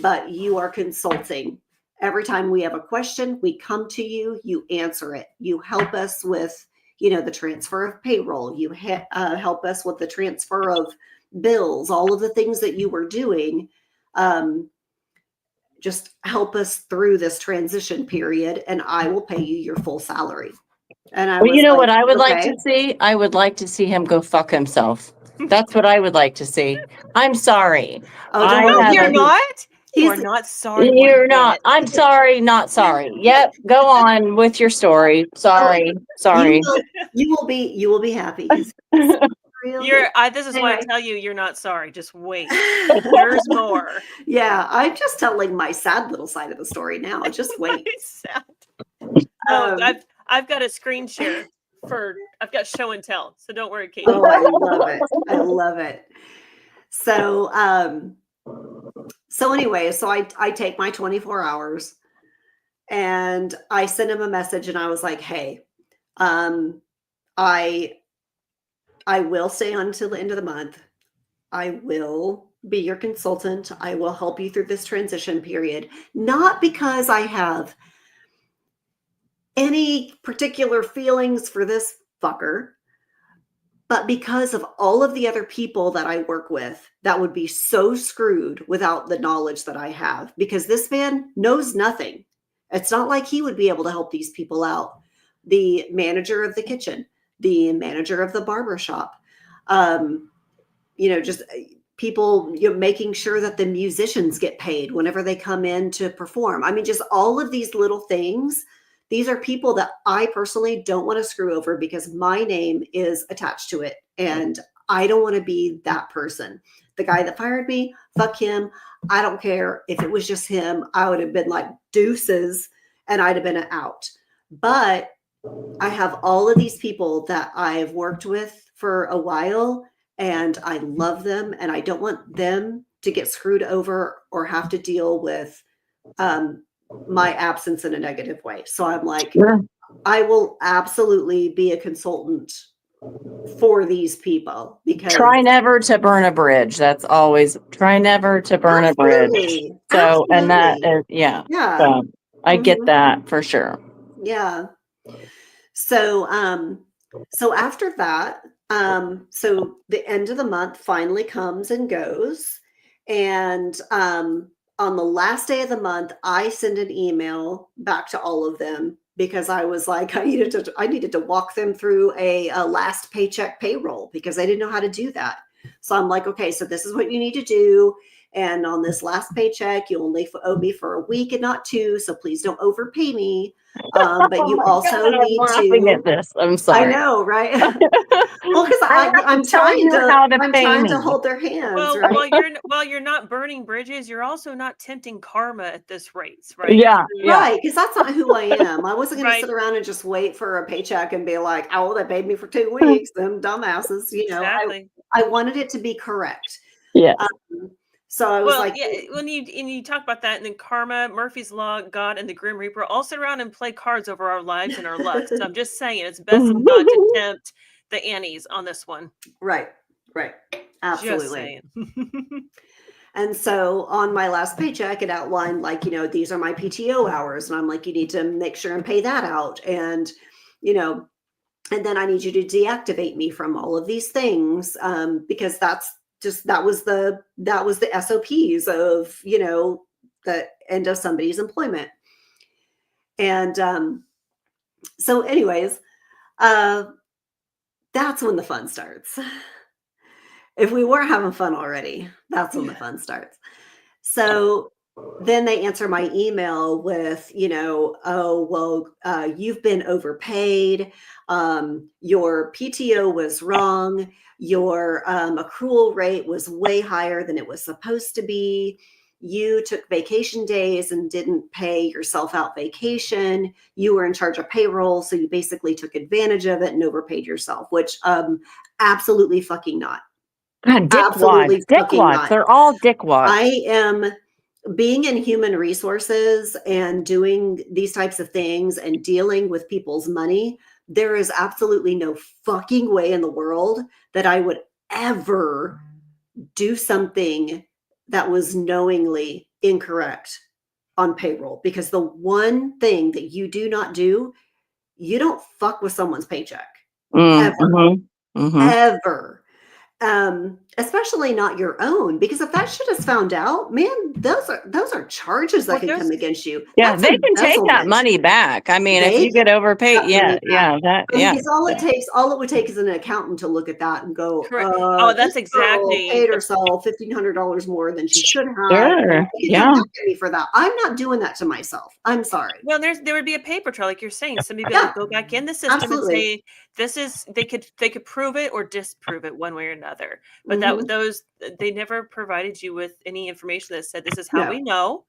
but you are consulting. Every time we have a question, we come to you, you answer it. You help us with, the transfer of payroll. You help us with the transfer of bills, all of the things that you were doing. Just help us through this transition period, and I will pay you your full salary. And I Well, you was know like, what I would like okay. to see? I would like to see him go fuck himself. That's what I would like to see. I'm sorry. Oh, don't I worry. No, have you're a. not. You are He's not sorry one You're not. bit. I'm sorry, not sorry. Yep. Go on with your story. oh, Sorry. you Sorry. will you will be happy because real. This is why I Anyway. tell you, you're not sorry. Just wait. There's more. Yeah, I'm just telling my sad little side of the story now. Just wait. It's sad. Oh, Um, I've got a screen share I've got show and tell. So don't worry, Katie. oh, I love it. I love it. So, anyway, so I take my 24 hours and I send him a message and I was like, hey, um, I will stay on until the end of the month. I will be your consultant. I will help you through this transition period. Not because I have any particular feelings for this fucker, but because of all of the other people that I work with that would be so screwed without the knowledge that I have, because this man knows nothing. It's not like he would be able to help these people out. The manager of the kitchen, the manager of the barber shop, just people, making sure that the musicians get paid whenever they come in to perform. I mean, just all of these little things. These are people that I personally don't want to screw over because my name is attached to it. And I don't want to be that person. The guy that fired me, fuck him. I don't care. If it was just him, I would have been like deuces and I'd have been out. But I have all of these people that I've worked with for a while and I love them and I don't want them to get screwed over or have to deal with my absence in a negative way. So I'm like, Sure. I will absolutely be a consultant for these people because Try never to burn a bridge. That's always try never to burn a bridge. absolutely, So, and that absolutely. is, yeah. Yeah. So I get Mhm. that for sure. Yeah. So after that, so the end of the month finally comes and goes. And on the last day of the month, I send an email back to all of them because I was like, I needed to walk them through a last paycheck payroll because they didn't know how to do that. So I'm like, okay, so this is what you need to do. And on this last paycheck, you only owe me for a week and not two. So please don't overpay me. But you also I'm need laughing to. at this. I'm I sorry. know, right? Well, because I have I'm to tell trying you to how to I'm pay trying me. to hold their hands, Well, right? while you're not burning bridges, you're also not tempting karma at this rate, right? Yeah, yeah. Right, because that's not who I am. I wasn't going to Right. sit around and just wait for a paycheck and be like, "Oh, they paid me for 2 weeks." Them dumbasses, Exactly. I wanted it to be correct. Yes. So I was Well, like, yeah, when you talk about that, and then karma, Murphy's Law, God, and the Grim Reaper all sit around and play cards over our lives and our luck. So I'm just saying, it's best not to tempt the Annies on this one. right, Just absolutely. saying. And so on my last paycheck, it outlined like, these are my PTO hours. And I'm like, you need to make sure and pay that out. And, and then I need you to deactivate me from all of these things because that was the SOPs of, the end of somebody's employment. And so anyways, that's when the fun starts. If we weren't having fun already, that's when the fun starts. So then they answer my email with, oh, well, you've been overpaid. Your PTO was wrong. Your accrual rate was way higher than it was supposed to be. You took vacation days and didn't pay yourself out vacation. You were in charge of payroll. So you basically took advantage of it and overpaid yourself, which absolutely fucking not. God, Absolutely fucking dickwads. not. They're all dickwads. I am being in human resources and doing these types of things and dealing with people's money. There is absolutely no fucking way in the world that I would ever do something that was knowingly incorrect on payroll, because the one thing that you do not do, you don't fuck with someone's paycheck. Ever. Mm-hmm. Mm-hmm. Ever. especially not your own, because if that shit is found out, man, those are charges that Well, can come there's- against you. Yeah, That's they can take that embezzlement. money back. I mean, if They you get overpaid, that money back. that, I mean, yeah. because all it would take is an accountant to look at that and go, Correct. Oh, this that's girl exactly paid the herself $1,500 more than she should have. Sure. You Yeah. can come at me for that. I'm not doing that to myself. I'm sorry. Well, there would be a paper trail, like you're saying. Somebody would be able to go back in the system Absolutely. and say this is they could prove it or disprove it one way or another. But Mhm. they never provided you with any information that said this is how No. we know.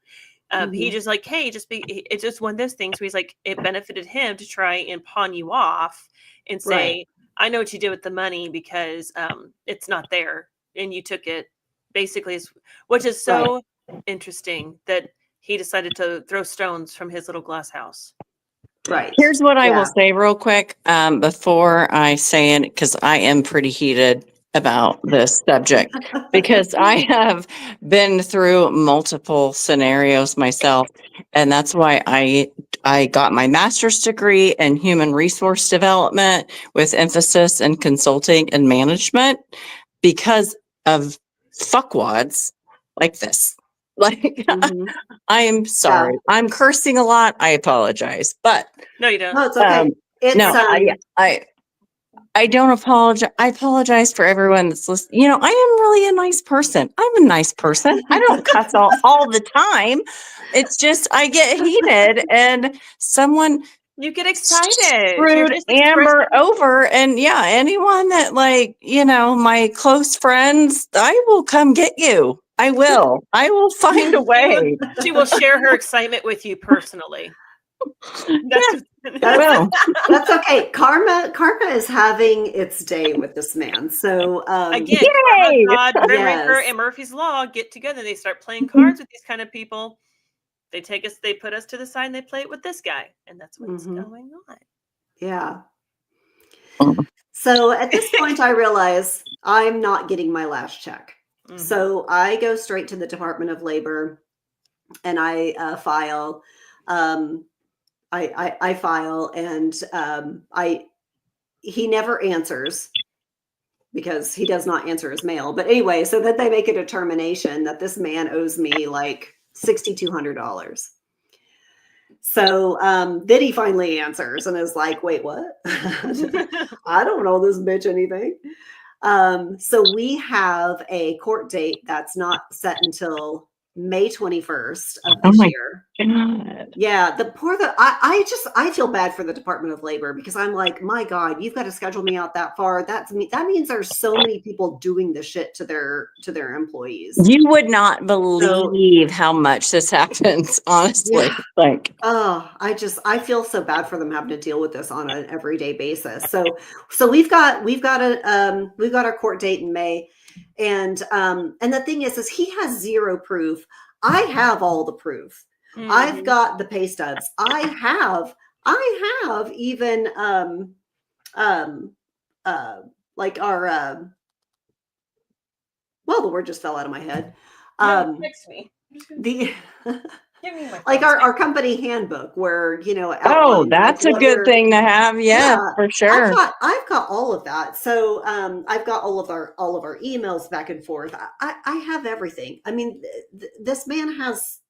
He Mhm. just like, hey, it's just one of those things where he's like, it benefited him to try and pawn you off and say, Right. I know what you did with the money because it's not there and you took it. Basically, which is so interesting that he decided to throw stones from his little glass house. Right. Here's what I will Yeah. say real quick before I say it, because I am pretty heated about this subject, because I have been through multiple scenarios myself, and that's why I got my master's degree in human resource development with emphasis in consulting and management, because of fuckwads like this. Like, Mhm. I am sorry. I'm cursing a lot. I apologize. But No, you don't. No, it's okay. It's no, I don't apologize. I apologize for everyone that's listening. You know, I am really a nice person. I'm a nice person. I don't cuss all the time. It's just I get heated and someone You get excited. You're screwed just Amber expressing. over. And yeah, anyone that my close friends, I will come get you. I will find a way. She will share her excitement with you personally. That's I will. That's okay. Karma is having its day with this man. So again, Yay! Karma, God, Grim Reaper, yes. and Murphy's Law get together. They start playing cards with these kind of people. They put us to the side, and they play it with this guy, and that's what's Mhm. going on. Yeah. Mhm. So at this point, I realize I'm not getting my last check. Mhm. So I go straight to the Department of Labor and I file. I file and he never answers because he does not answer his mail. But anyway, so that they make a determination that this man owes me like $6,200. So then he finally answers and is like, wait, what? I don't owe this bitch anything. So we have a court date that's not set until May 21st of Oh this my year. God. Yeah, I feel bad for the Department of Labor because I'm like, my God, you've got to schedule me out that far. That means there's so many people doing the shit to their employees. You would not believe how much this happens, honestly. Yeah. Like, Oh, I feel so bad for them having to deal with this on an everyday basis. So we've got our court date in May, and the thing is he has zero proof. I have all the proof. I've got the pay stubs. I have even like our well, the word just fell out of my head. Text me. The Give me my like phone. our company handbook where oh, outlines that's like a what good we're thing to have. Yes, yeah, for sure. I've got all of that. So I've got all of our emails back and forth. I have everything. I mean, this man has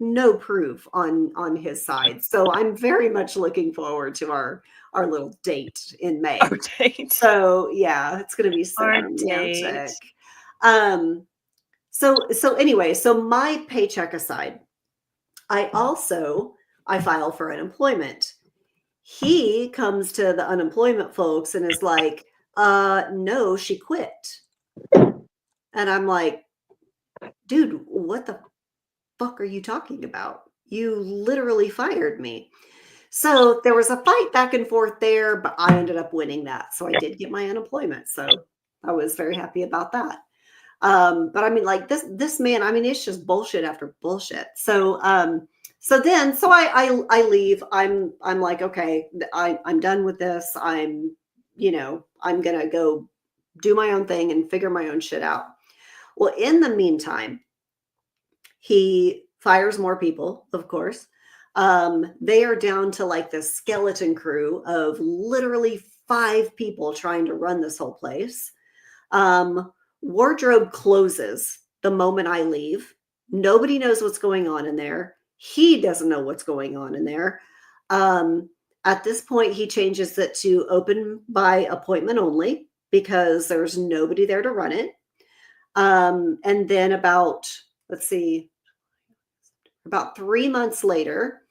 no proof on his side. So I'm very much looking forward to our little date in May. Our date. So yeah, it's gonna be so Our romantic. date. So anyway, so my paycheck aside, I file for unemployment. He comes to the unemployment folks and is like, no, she quit. And I'm like, dude, what the fuck are you talking about? You literally fired me. So there was a fight back and forth there, but I ended up winning that. So I did get my unemployment. So I was very happy about that. But I mean, like this man, I mean, it's just bullshit after bullshit. So I leave. I'm like, okay, I'm done with this. I'm gonna go do my own thing and figure my own shit out. Well, in the meantime, he fires more people, of course. They are down to like the skeleton crew of literally 5 people trying to run this whole place. Wardrobe closes the moment I leave. Nobody knows what's going on in there. He doesn't know what's going on in there. At this point, he changes it to open by appointment only because there's nobody there to run it. And then let's see, about 3 months later,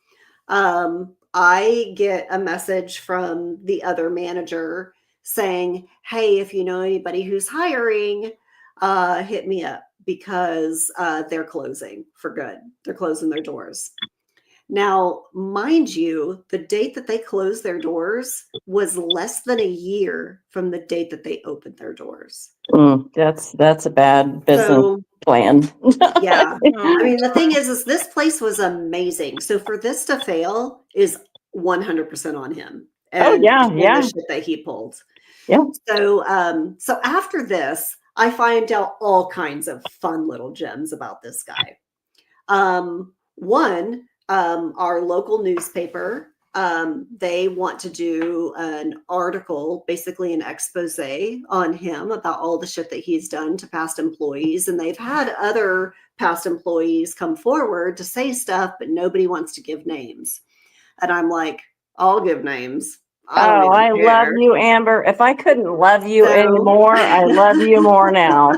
I get a message from the other manager saying, hey, if you know anybody who's hiring, hit me up because they're closing for good. They're closing their doors. Now, mind you, the date that they closed their doors was less than a year from the date that they opened their doors. That's a bad business So, plan. yeah. Oh, I mean, the thing is this place was amazing. So for this to fail is 100% on him and the shit that he pulled. Yeah. So after this, I find out all kinds of fun little gems about this guy. One, our local newspaper, they want to do an article, basically an expose on him about all the shit that he's done to past employees. And they've had other past employees come forward to say stuff, but nobody wants to give names. And I'm like, I'll give names. I love you, Amber. If I couldn't love you anymore, I love you more now.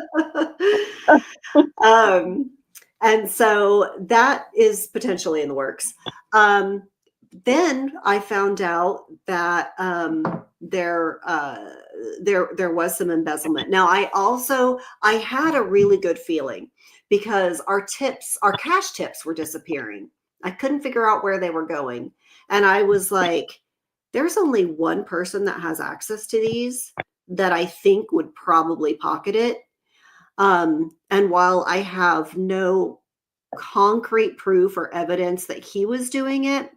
And so that is potentially in the works. Then I found out that there was some embezzlement. Now I had a really good feeling because our cash tips were disappearing. I couldn't figure out where they were going. And I was like, there's only one person that has access to these that I think would probably pocket it. And while I have no concrete proof or evidence that he was doing it,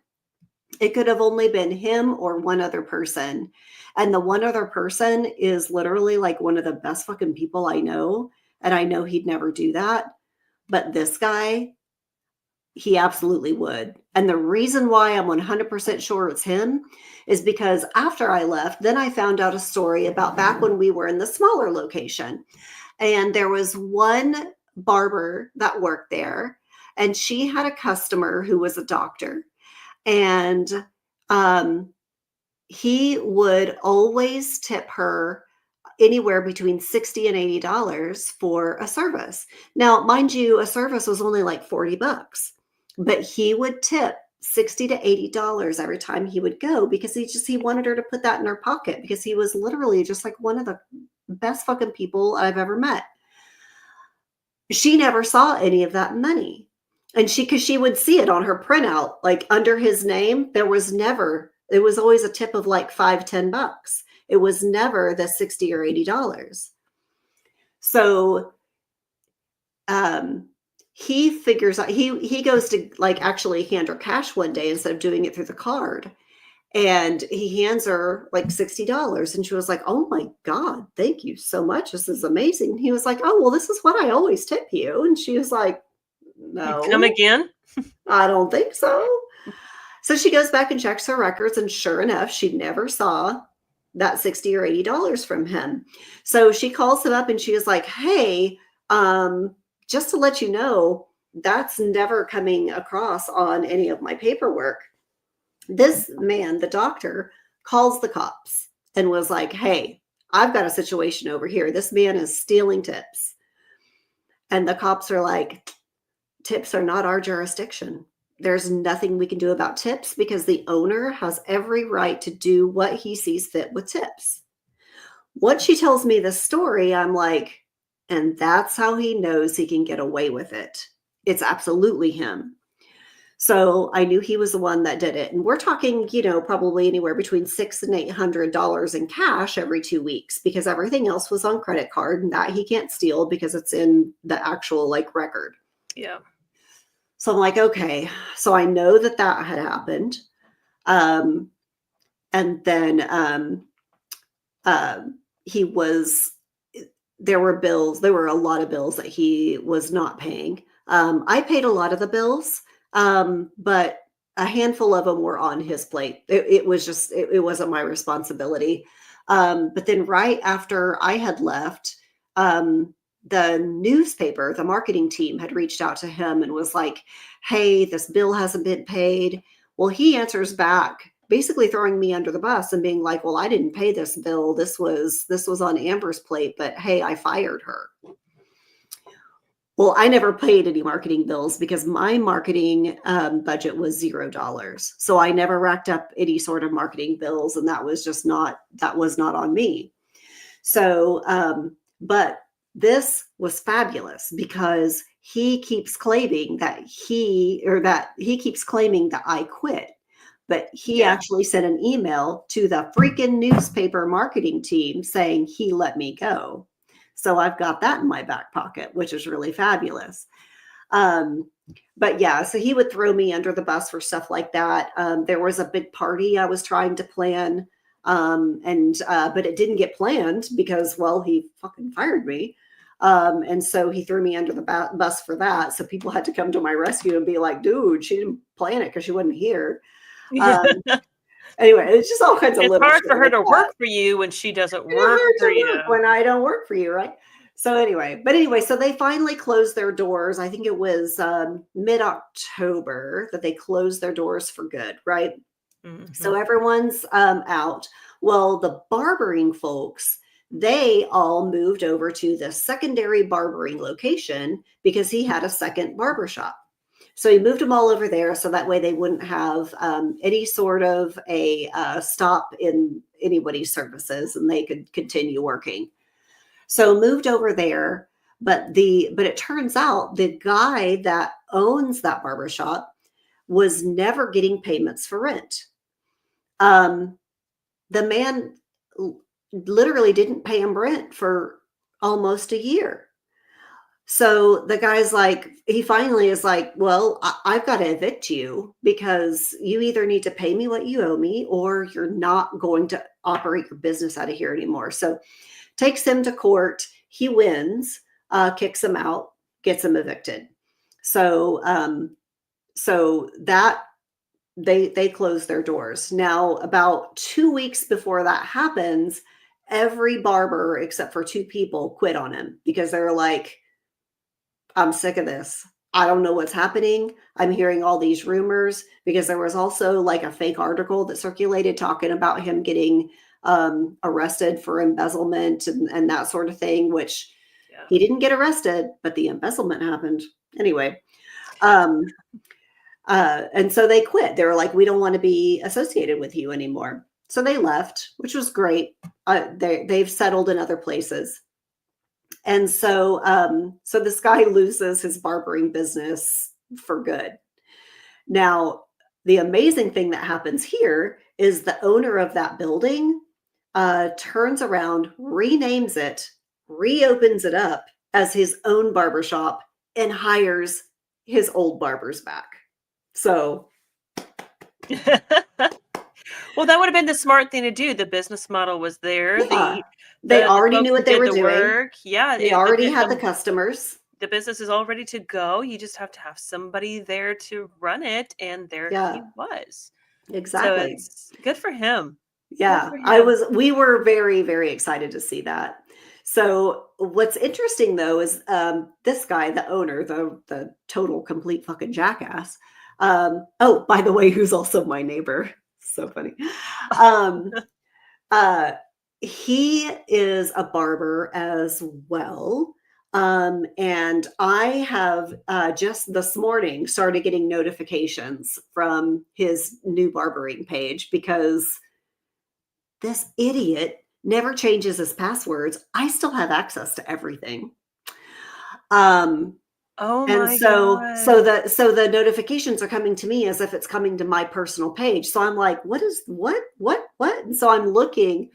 it could have only been him or one other person. And the one other person is literally like one of the best fucking people I know. And I know he'd never do that. But this guy, he absolutely would. And the reason why I'm 100% sure it's him is because after I left, then I found out a story about back when we were in the smaller location. And there was one barber that worked there, and she had a customer who was a doctor. And he would always tip her anywhere between $60 and $80 for a service. Now, mind you, a service was only like $40, but he would tip $60 to $80 every time he would go because he wanted her to put that in her pocket because he was literally just like one of the best fucking people I've ever met. She never saw any of that money. And because she would see it on her printout, like under his name, it was always a tip of like $5-10. It was never the $60 or $80. So he figures out, he goes to like actually hand her cash one day instead of doing it through the card. And he hands her like $60. And she was like, oh my God, thank you so much. This is amazing. And he was like, oh, well, this is what I always tip you. And she was like, no. Come again? I don't think so. So she goes back and checks her records. And sure enough, she never saw that $60 or $80 from him. So she calls him up and she is like, hey, just to let you know, that's never coming across on any of my paperwork. This man, the doctor, calls the cops and was like, hey, I've got a situation over here. This man is stealing tips. And the cops are like, tips are not our jurisdiction. There's nothing we can do about tips because the owner has every right to do what he sees fit with tips. Once she tells me this story, I'm like, and that's how he knows he can get away with it. It's absolutely him. So I knew he was the one that did it. And we're talking, probably anywhere between $600 and $800 in cash every 2 weeks because everything else was on credit card and that he can't steal because it's in the actual like record. Yeah. So I'm like, okay. So I know that had happened. And then there were a lot of bills that he was not paying. I paid a lot of the bills. But a handful of them were on his plate. It wasn't my responsibility. But then right after I had left, the newspaper, the marketing team had reached out to him and was like, hey, this bill hasn't been paid. Well, he answers back, basically throwing me under the bus and being like, well, I didn't pay this bill. This was on Amber's plate, but hey, I fired her. Well, I never paid any marketing bills because my marketing budget was $0. So I never racked up any sort of marketing bills, and that was not on me. So, but this was fabulous because he keeps claiming that I quit. But he actually sent an email to the freaking newspaper marketing team saying he let me go. So I've got that in my back pocket, which is really fabulous. But yeah, so he would throw me under the bus for stuff like that. There was a big party I was trying to plan, but it didn't get planned because, well, he fucking fired me. And so he threw me under the bus for that. So people had to come to my rescue and be like, dude, she didn't plan it because she wasn't here. Anyway, it's just all kinds of it's little hard shit for her like to that. work for you when she doesn't work It's for hard to you. work when I don't work for you, right? So anyway, so they finally closed their doors. I think it was mid-October that they closed their doors for good, right? Mm-hmm. So everyone's out. Well, the barbering folks, they all moved over to the secondary barbering location because he had a second barbershop. So he moved them all over there so that way they wouldn't have any sort of a stop in anybody's services and they could continue working. So moved over there, but it turns out the guy that owns that barbershop was never getting payments for rent. The man literally didn't pay him rent for almost a year. So the guy's like, he finally is like, well, I've got to evict you because you either need to pay me what you owe me or you're not going to operate your business out of here anymore. So takes him to court. He wins, kicks him out, gets him evicted. So that they close their doors. Now, about 2 weeks before that happens, every barber except for 2 people quit on him because they're like, I'm sick of this. I don't know what's happening. I'm hearing all these rumors because there was also like a fake article that circulated talking about him getting arrested for embezzlement and that sort of thing, which he didn't get arrested, but the embezzlement happened anyway. And so they quit. They were like, we don't want to be associated with you anymore. So they left, which was great. They've settled in other places. And so this guy loses his barbering business for good. Now, the amazing thing that happens here is the owner of that building turns around, renames it, reopens it up as his own barbershop and hires his old barbers back. So well, that would have been the smart thing to do. The business model was there. Yeah. They already knew what they were doing. Work. Yeah. They already had the customers. The business is all ready to go. You just have to have somebody there to run it. And there he was. Exactly. So it's good for him. Yeah. We were very, very excited to see that. So what's interesting though is this guy, the owner, the total complete fucking jackass. Oh, by the way, who's also my neighbor. So funny. He is a barber as well. And I have just this morning started getting notifications from his new barbering page because this idiot never changes his passwords. I still have access to everything. Oh and my so God. so the notifications are coming to me as if it's coming to my personal page. So I'm like, what? And so I'm looking.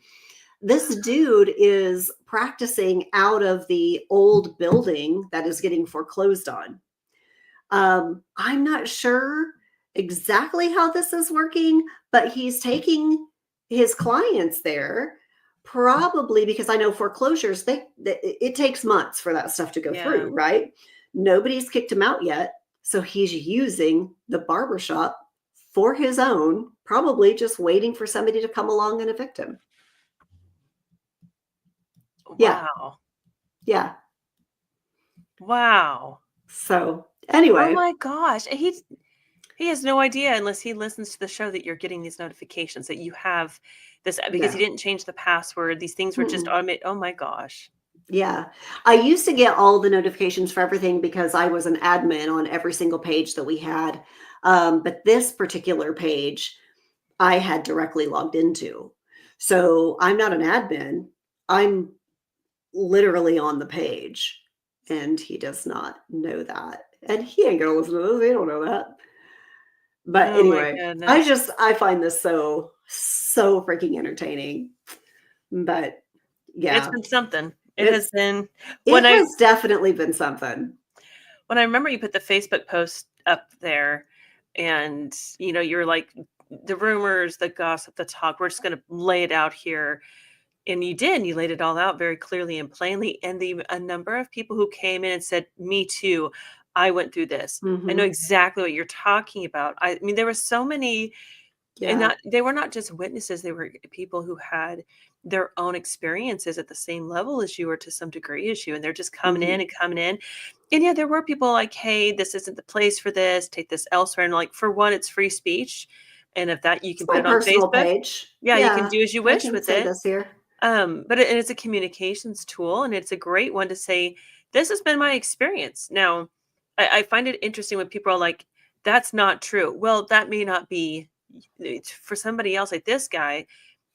This dude is practicing out of the old building that is getting foreclosed on. I'm not sure exactly how this is working, but he's taking his clients there probably because I know foreclosures, it takes months for that stuff to go through, right? Nobody's kicked him out yet. So he's using the barbershop for his own, probably just waiting for somebody to come along and evict him. Wow. Yeah. Wow. So Oh anyway, my gosh. He has no idea unless he listens to the show that you're getting these notifications that you have this because he no. didn't change the password. These things were just Mm-mm. automated. Oh my gosh. Yeah. I used to get all the notifications for everything because I was an admin on every single page that we had. But this particular page I had directly logged into. So I'm not an admin. I'm literally on the page. And he does not know that. And he ain't gonna listen to this. He don't know that. But Oh my anyway, goodness. I find this so freaking entertaining. But It's yeah, been something. It it's has been it has definitely been something. when I remember you put the Facebook post up there and you're like the rumors, the gossip, the talk, we're just gonna lay it out here. And you did, you laid it all out very clearly and plainly. And a number of people who came in and said, "Me too. I went through this. I know Mhm. exactly what you're talking about." I mean, there were so many, and Yeah. not they were not just witnesses, they were people who had their own experiences at the same level as you or to some degree as you, and they're just coming in Mhm. and coming in. And yeah, there were people like, "Hey, this isn't the place for this. Take this elsewhere." And like, for one, it's free speech. And if that you It's can put my it on personal Facebook, page. yeah, you can Yeah, do as you I wish can with say it. this here. But it's a communications tool, and it's a great one to say, "This has been my experience." Now, I find it interesting when people are like, "That's not true." Well, that may not be for somebody else, like this guy.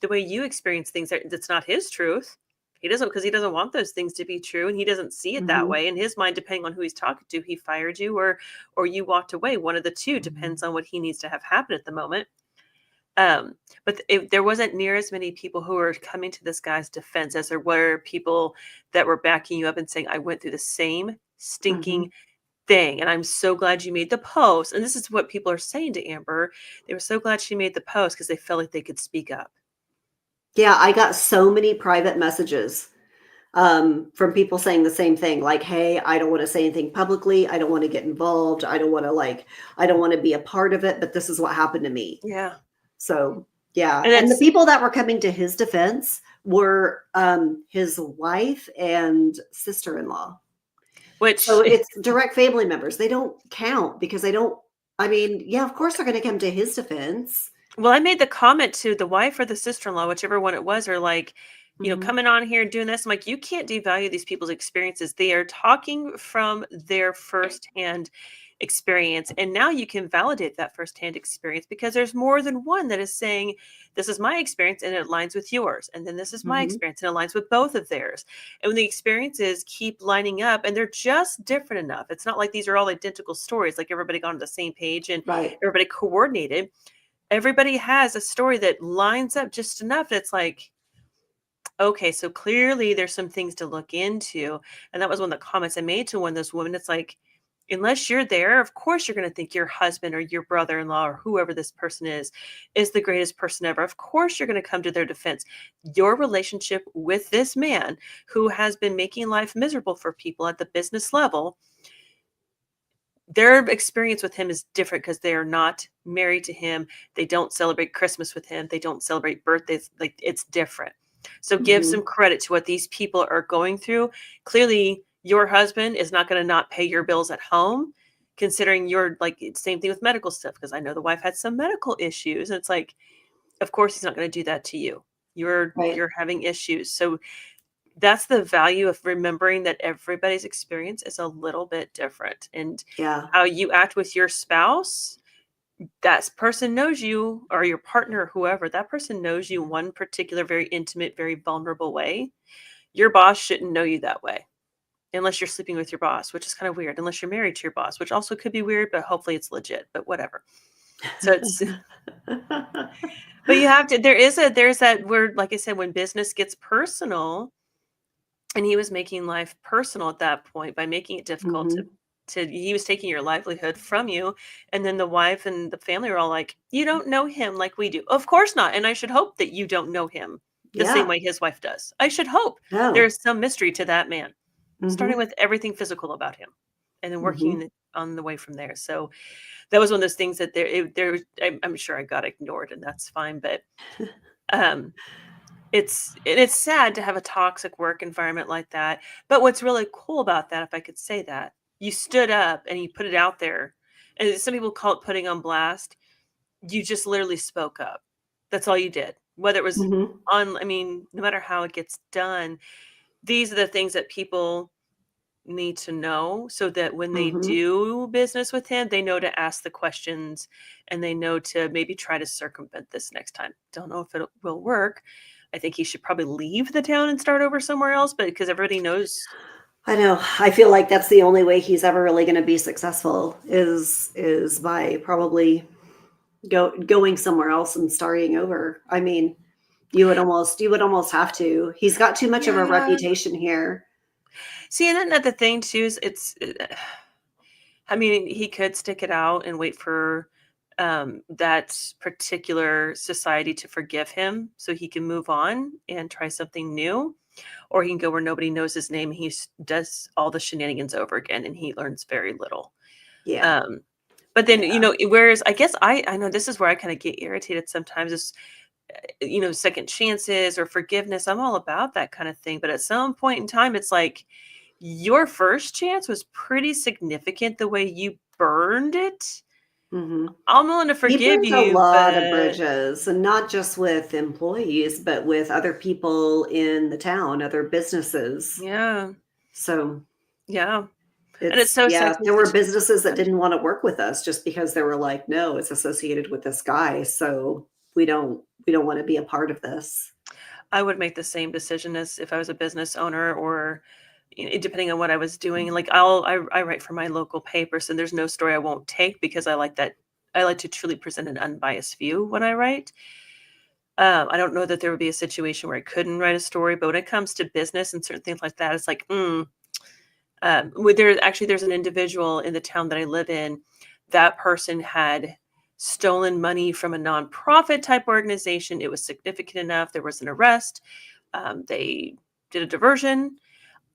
The way you experience things, that's not his truth. He doesn't because he doesn't want those things to be true, and he doesn't see it that Mhm. way in his mind. Depending on who he's talking to, he fired you, or you walked away. One of the two depends on what he needs to have happen at the moment. But there wasn't near as many people who were coming to this guy's defense as there were people that were backing you up and saying, "I went through the same Mhm. stinking thing, and I'm so glad you made the post." And this is what people are saying to Amber. They were so glad she made the post because they felt like they could speak up. Yeah, I got so many private messages, from people saying the same thing, like, "Hey, I don't wanna say anything publicly. I don't wanna get involved. I don't wanna be a part of it, but this is what happened to me." Yeah. So, yeah, And and the it's people that were coming to his defense were, his wife and sister-in-law. which So it's direct family members. They don't count because they don't I mean, yeah, of course they're gonna come to his defense. Well, I made the comment to the wife or the sister-in-law, whichever one it was, or like, Mhm, coming on here and doing this. I'm like, you can't devalue these people's experiences. They are talking from their firsthand experience. And now you can validate that firsthand experience because there's more than one that is saying, this is my experience and it aligns with yours. And then this is my mhm, experience and it aligns with both of theirs. And when the experiences keep lining up and they're just different enough, it's not like these are all identical stories, like everybody got on the same page and right. everybody coordinated. Everybody has a story that lines up just enough. It's like, okay, so clearly there's some things to look into. And that was one of the comments I made to one of those women. It's like, unless you're there, of course you're going to think your husband or your brother-in-law or whoever this person is the greatest person ever. Of course you're going to come to their defense. Your relationship with this man who has been making life miserable for people at the business level, their experience with him is different because they are not married to him. They don't celebrate Christmas with him. They don't celebrate birthdays. Like, it's different. So give some Mhm, credit to what these people are going through. Clearly, your husband is not going to not pay your bills at home, considering you're like same thing with medical stuff. Because I know the wife had some medical issues, and it's like, of course, he's not going to do that to you. right. You're having issues. So that's the value of remembering that everybody's experience is a little bit different, and Yeah, how you act with your spouse, that person knows you, or your partner or whoever, that person knows you in one particular very intimate, very vulnerable way. Your boss shouldn't know you that way unless you're sleeping with your boss, which is kind of weird, unless you're married to your boss, which also could be weird, but hopefully it's legit, but whatever. So it's but you have to, there's that word, like I said, when business gets personal. And he was making life personal at that point by making it difficult Mhm, to he was taking your livelihood from you. And then the wife and the family are all like, "You don't know him like we do." Of course not. And I should hope that you don't know him the same yeah, way his wife does. I should hope there no, is some mystery to that man, starting mhm, with everything physical about him and then mhm. working on the way from there. So that was one of those things that I'm sure I got ignored, and that's fine. But um it's sad to have a toxic work environment like that. But what's really cool about that, if I could say that, you stood up and you put it out there. And some people call it putting on blast. You just literally spoke up. That's all you did. Whether it was Mhm. on, I mean, no matter how it gets done, these are the things that people need to know so that when they Mhm. do business with him, they know to ask the questions and they know to maybe try to circumvent this next time. Don't know if it will work. I think he should probably leave the town and start over somewhere else, but because everybody knows. I know. I feel like that's the only way he's ever really gonna be successful is by probably going somewhere else and starting over. I mean, you would almost have to. He's got too much of a Yeah. reputation here. See, and then the thing too is I mean, he could stick it out and wait for that particular society to forgive him so he can move on and try something new. Or he can go where nobody knows his name. Does all the shenanigans over again and he learns very little. Yeah. Um, but then, Yeah. whereas I guess I know this is where I kind of get irritated sometimes is, second chances or forgiveness. I'm all about that kind of thing. But at some point in time, it's like, your first chance was pretty significant the way you burned it. Mhm. I'm willing to He forgive burns a you, lot of but bridges, and not just with employees, but with other people in the town, other businesses. yeah, So yeah. And it's it's so sad yeah, 'cause there were it's businesses that didn't wanna work with us just because they were like, "No, it's associated with this guy, so we don't wanna be a part of this." I would make the same decision as if I was a business owner or depending on what I was doing. Like I write for my local papers and there's no story I won't take because I like to truly present an unbiased view when I write. I don't know that there would be a situation where I couldn't write a story, but when it comes to business and certain things like that, it's like, there's an individual in the town that I live in. That person had stolen money from a nonprofit type organization. It was significant enough. There was an arrest. They did a diversion.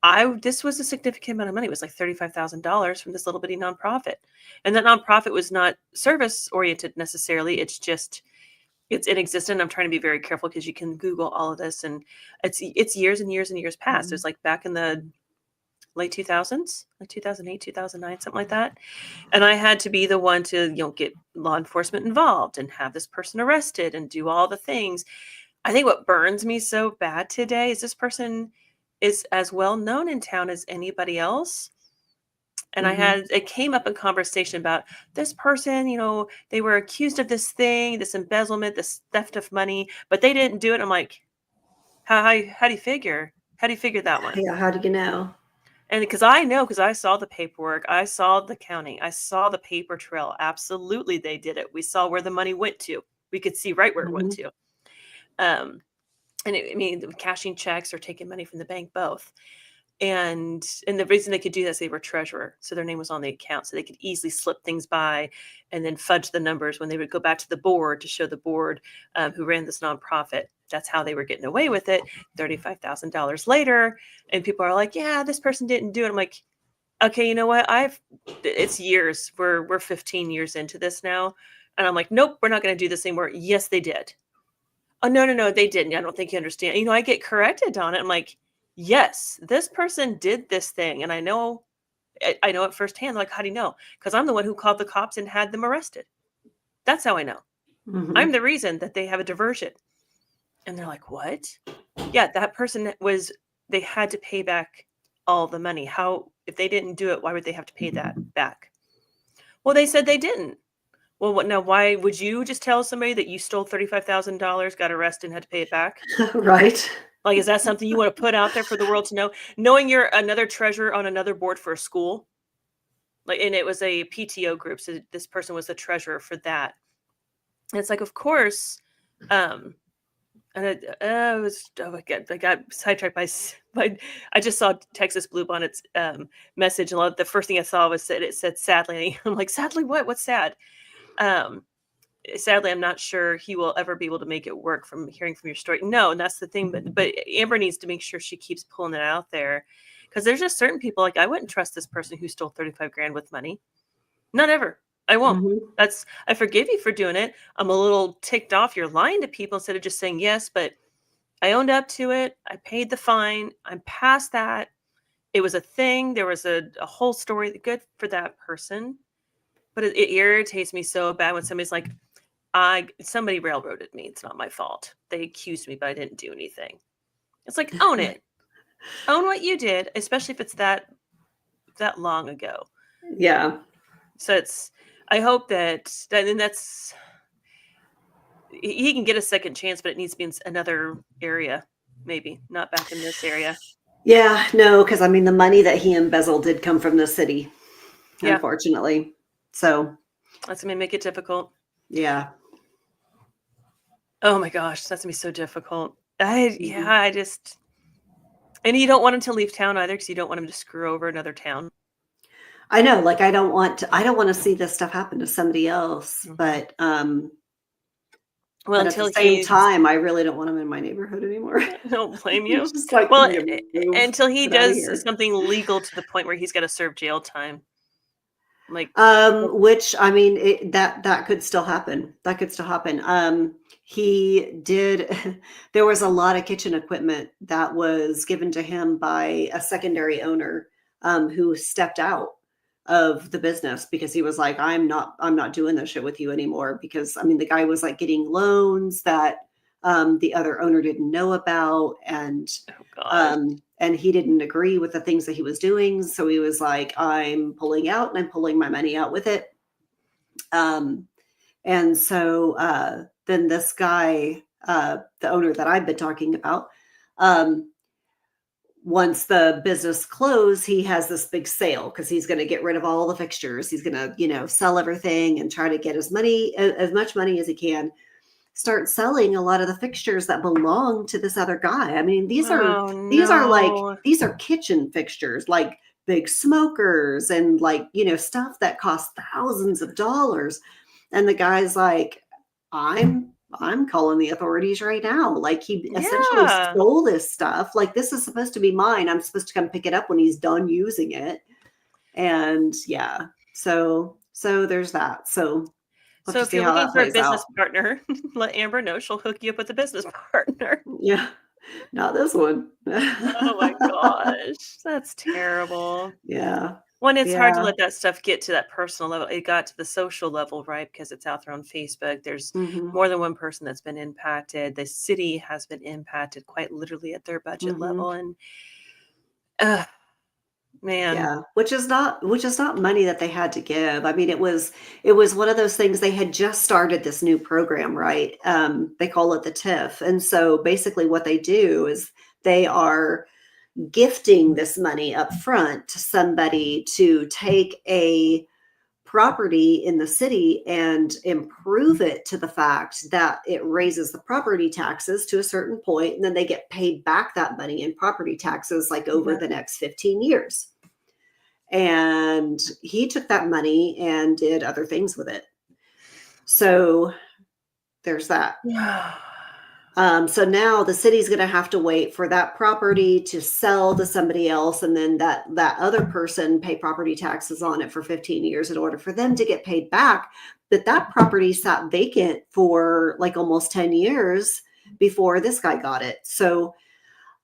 I This was a significant amount of money. It was like $35,000 from this little bitty nonprofit, and that nonprofit was not service oriented necessarily. It's inexistent. I'm trying to be very careful because you can Google all of this, and it's years and years and years past. It Mhm. was like back in the late 2000s, like 2008, 2009, something like that. And I had to be the one to, get law enforcement involved and have this person arrested and do all the things. I think what burns me so bad today is this person is as well known in town as anybody else. And Mhm. it came up in conversation about this person, they were accused of this thing, this embezzlement, this theft of money, but they didn't do it. I'm like, how do you figure? How do you figure that one? Yeah, how do you know? And because I know, because I saw the paperwork, I saw the counting, I saw the paper trail. Absolutely, they did it. We saw where the money went to. We could see right where it went Mhm. to. I mean, cashing checks or taking money from the bank, both. And the reason they could do that is they were treasurer, so their name was on the account, so they could easily slip things by and then fudge the numbers when they would go back to the board to show the board who ran this nonprofit. That's how they were getting away with it. $35,000 later, and people are like, "Yeah, this person didn't do it." I'm like, "Okay, you know what? It's years. We're 15 years into this now." And I'm like, "Nope, we're not going to do this anymore." Yes, they did. Oh, no, no, no, they didn't. I don't think you understand. I get corrected on it. I'm like, yes, this person did this thing. And I know it firsthand. Like, how do you know? Because I'm the one who called the cops and had them arrested. That's how I know. I'm Mhm. the reason that they have a diversion. And they're like, what? Yeah, that person they had to pay back all the money. If they didn't do it, why would they have to pay that back? Well, they said they didn't. Well, what now? Why would you just tell somebody that you stole $35,000, got arrested, and had to pay it back? Right. Like, is that something you want to put out there for the world to know? Knowing you're another treasurer on another board for a school, like, and it was a PTO group, so this person was the treasurer for that. And it's like, of course, um, and I got sidetracked by I just saw Texas Bluebonnet's message, and the first thing I saw it said sadly. I'm like, sadly, what? What's sad? Um, Sadly, I'm not sure he will ever be able to make it work from hearing from your story. No, and that's the thing. But Amber needs to make sure she keeps pulling it out there because there's just certain people like I wouldn't trust this person who stole 35 grand with money. Not ever. I won't. Mhm. I forgive you for doing it. I'm a little ticked off. You're lying to people instead of just saying yes, but I owned up to it. I paid the fine. I'm past that. It was a thing. There was a whole story. Good for that person. But it irritates me so bad when somebody's like, somebody railroaded me. It's not my fault. They accused me, but I didn't do anything. It's like, own it. Own what you did, especially if it's that long ago. Yeah. So I hope and that's, he can get a second chance, but it needs to be in another area, maybe not back in this area. Yeah, no, because I mean, the money that he embezzled did come from the city, Yeah. unfortunately. So That's going to make it difficult. yeah. Oh my gosh, that's going to be so difficult. Mhm. I just, and you don't want him to leave town either because you don't want him to screw over another town. I know, like, I don't want to see this stuff happen to somebody else, Mhm. but Well, at the until same time, I really don't want him in my neighborhood anymore. I don't blame you. It's just like, Well, "Can you move? until he Get outta does here." something legal to the point where he's got to serve jail time. Like, Which I mean, that could still happen. That could still happen. He did. There was a lot of kitchen equipment that was given to him by a secondary owner, who stepped out of the business because he was like, I'm not doing this shit with you anymore. Because I mean, the guy was like getting loans that the other owner didn't know about, oh gosh. and he didn't agree with the things that he was doing. So he was like, I'm pulling out and I'm pulling my money out with it. And so then this guy, the owner that I've been talking about, once the business closed, he has this big sale because he's going to get rid of all the fixtures. He's going to, sell everything and try to get as much money as he can. Start selling a lot of the fixtures that belong to this other guy. I mean, these are Oh no. these are kitchen fixtures, like big smokers and like, stuff that costs thousands of dollars. And the guy's like, I'm calling the authorities right now. Like, he essentially Yeah. stole this stuff. Like, this is supposed to be mine. I'm supposed to come pick it up when he's done using it. And yeah, so there's that. So we'll So have to if see you're how looking that for a plays business out. partner, let Amber know. She'll hook you up with a business partner. Yeah, not this one. Oh my gosh. That's terrible. Yeah, When it's hard to yeah. let that stuff get to that personal level. It got to the social level, right? Because it's out there on Facebook. There's Mhm, more than one person that's been impacted. The city has been impacted quite literally at their budget mhm. level. And uh, man. Yeah, which is not money that they had to give. I mean, it was one of those things. They had just started this new program, right? They call it the TIF. And so basically what they do is they are gifting this money up front to somebody to take a property in the city and improve it to the fact that it raises the property taxes to a certain point, and then they get paid back that money in property taxes like over Yeah. the next 15 years. And he took that money and did other things with it. So there's that. So now the city's going to have to wait for that property to sell to somebody else, and then that other person pay property taxes on it for 15 years in order for them to get paid back. But that property sat vacant for like almost 10 years before this guy got it. So,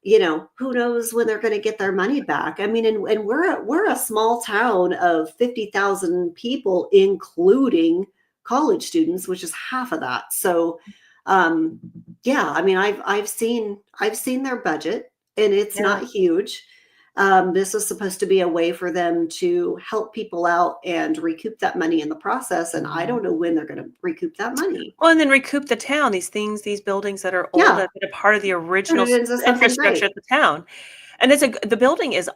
who knows when they're going to get their money back? I mean, and we're a small town of 50,000 people, including college students, which is half of that. So, um, yeah, I mean, I've seen their budget, and it's Yeah. not huge. This is supposed to be a way for them to help people out and recoup that money in the process. And I don't know when they're going to recoup that money. Well, and then recoup the town, these buildings that are old, Yeah, that are part of the turn original it into something infrastructure great. of the town. And the building is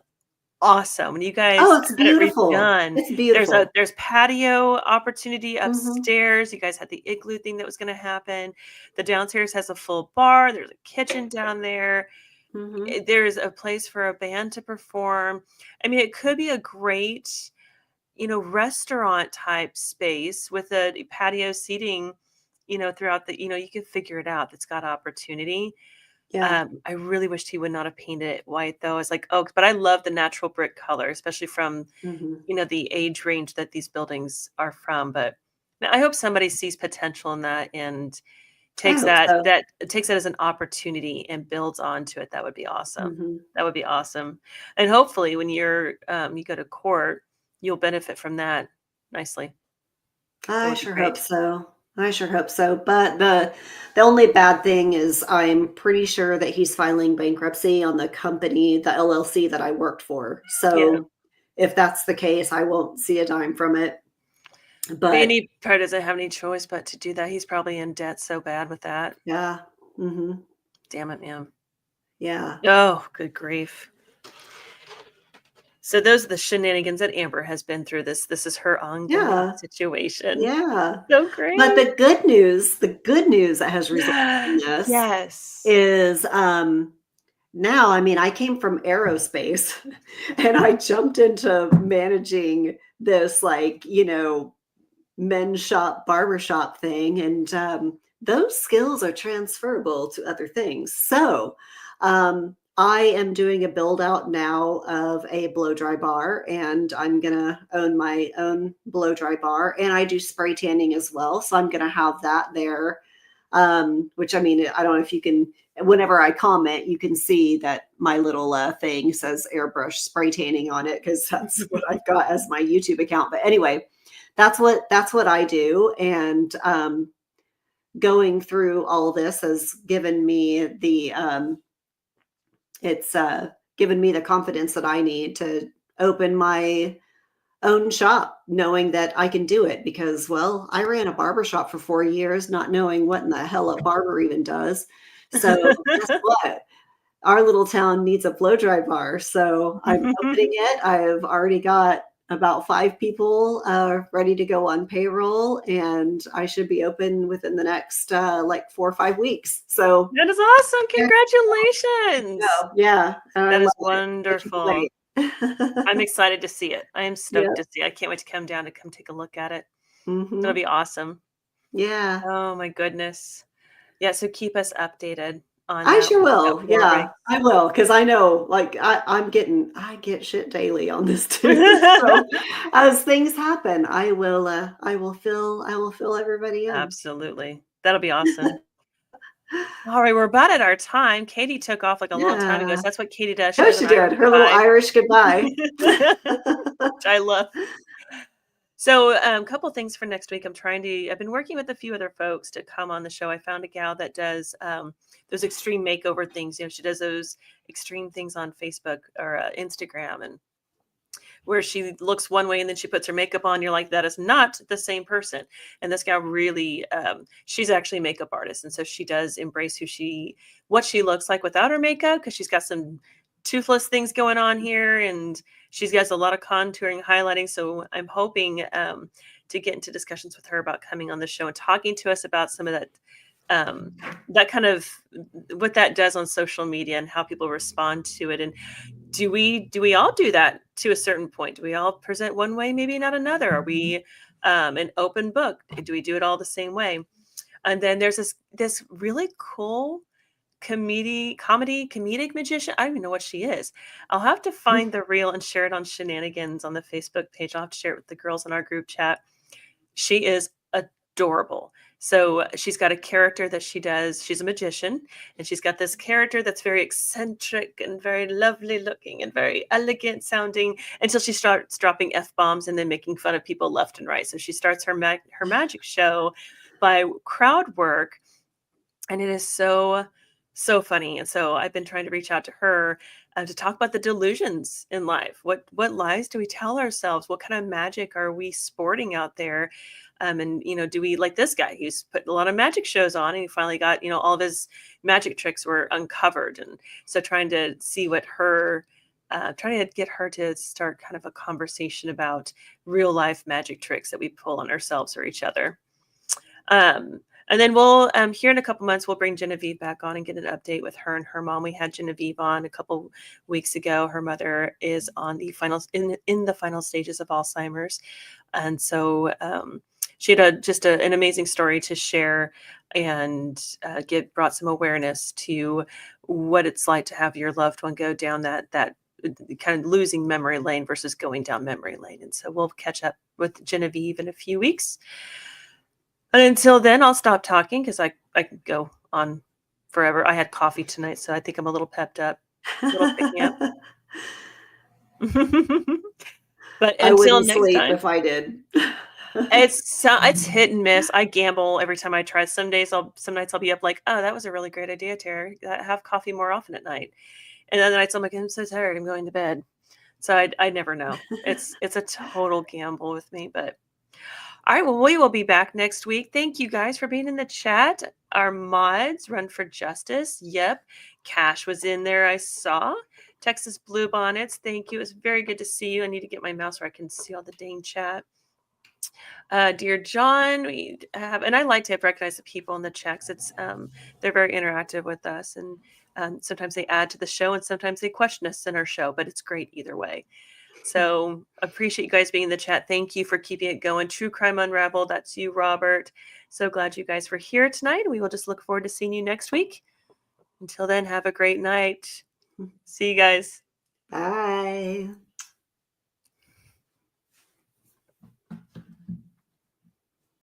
awesome. When you Oh, guys it's had it beautiful. redone, It's beautiful. there's patio opportunity Mhm, upstairs. You guys had the igloo thing that was going to happen. The downstairs has a full bar. There's a kitchen down there. mhm. There's a place for a band to perform. I mean, it could be a great, restaurant type space with a patio seating, throughout you can figure it out. That's got opportunity. Yeah. I really wished he would not have painted it white though. I was like, oh, but I love the natural brick color, especially from, Mhm. the age range that these buildings are from. But I hope somebody sees potential in that and takes hope that so. takes it as an opportunity and builds onto it. That would be awesome. Hmm. That would be awesome. And hopefully when you go to court, you'll benefit from that nicely. That I would be sure great. hope so. I sure hope so. But the only bad thing is I'm pretty sure that he's filing bankruptcy on the company, the LLC that I worked for. Yeah. So if that's the case, I won't see a dime from it. But But he probably doesn't have any choice but to do that. He's probably in debt so bad with that. yeah. Hmm. Damn it, man. Yeah. Oh, good grief. So those are the shenanigans that Amber has been through. This is her ongoing Yeah. situation. Yeah. So But great. the good news that has resulted in this Yes. is now, I mean, I came from aerospace and I jumped into managing this, like, men's shop, barbershop thing. And those skills are transferable to other things. So I am doing a build out now of a blow dry bar, and I'm going to own my own blow dry bar. And I do spray tanning as well. So I'm going to have that there. Which, I mean, I don't know if you can, whenever I comment, you can see that my little thing says airbrush spray tanning on it, because that's what I've got as my YouTube account. But anyway, that's what I do. And going through all this has given me it's given me the confidence that I need to open my own shop, knowing that I can do it, because, well, I ran a barber shop for 4 years, not knowing what in the hell a barber even does. So guess what? Our little town needs a blow dry bar. So I'm opening it. I've already got about 5 people ready to go on payroll, and I should be open within the next like 4 or 5 weeks. So That is awesome. there you Congratulations. go. Yeah, and I That is love it. I can't wonderful. wait. I'm excited to see it. I am stoked Yep. to see it. I can't wait to come down to come take a look at it. That'll Hmm. be awesome. Yeah. Oh my goodness. Yeah, so keep us updated on I sure what you got will. forward. Yeah, I will, because I know, like, I get shit daily on this too. So as things happen, I will fill everybody in. Absolutely. That'll be awesome. All right, we're about at our time. Katie took off like a long time ago. Yeah. So that's what Katie does. She No, does an she did. Irish Her little goodbye, Irish goodbye. which I love. So, a couple things for next week. I've been working with a few other folks to come on the show. I found a gal that does those extreme makeover things. She does those extreme things on Facebook or Instagram, and where she looks one way and then she puts her makeup on. You're like, that is not the same person. And this gal really, she's actually a makeup artist. And so she does embrace what she looks like without her makeup, because she's got some toothless things going on here. And she's got a lot of contouring, highlighting. So I'm hoping to get into discussions with her about coming on the show and talking to us about some of that kind of what that does on social media and how people respond to it. And do we all do that to a certain point? Do we all present one way, maybe not another? Are we an open book? Do we do it all the same way? And then there's this really cool comedic magician. I don't even know what she is. I'll have to find the reel and share it on Shenanigans on the Facebook page. I'll have to share it with the girls in our group chat. She is adorable. So she's got a character that she does. She's a magician, and she's got this character that's very eccentric and very lovely looking and very elegant sounding, until she starts dropping F-bombs and then making fun of people left and right. So she starts her magic show by crowd work, and it is so funny. And so I've been trying to reach out to her to talk about the delusions in life. What lies do we tell ourselves? What kind of magic are we sporting out there? And do we, like this guy, he's put a lot of magic shows on, and he finally got all of his magic tricks were uncovered. And so trying to see what trying to get her to start kind of a conversation about real life magic tricks that we pull on ourselves or each other. And then we'll here in a couple months, we'll bring Genevieve back on and get an update with her and her mom. We had Genevieve on a couple weeks ago. Her mother is on the in the final stages of Alzheimer's, and so she had an amazing story to share, and brought some awareness to what it's like to have your loved one go down that kind of losing memory lane versus going down memory lane. And so we'll catch up with Genevieve in a few weeks. And until then, I'll stop talking because I I could go on forever. I had coffee tonight, so I think I'm a little pepped up. A little pick me up. But I until wouldn't next sleep time, if I did. it's hit and miss. I gamble every time I try. Some nights I'll be up like, oh, that was a really great idea, Tara. Have coffee more often at night. And other nights I'm like, I'm so tired, I'm going to bed. So I never know. It's a total gamble with me. But all right, well, we will be back next week. Thank you guys for being in the chat. Our mods, Run for Justice. Yep. Cash was in there, I saw. Texas Blue Bonnets, thank you. It's very good to see you. I need to get my mouse where I can see all the dang chat. Dear John, we have, and I like to recognize the people in the chats. It's they're very interactive with us, and sometimes they add to the show, and sometimes they question us in our show. But it's great either way. So appreciate you guys being in the chat. Thank you for keeping it going. True Crime Unraveled. That's you, Robert. So glad you guys were here tonight. We will just look forward to seeing you next week. Until then, have a great night. See you guys. Bye.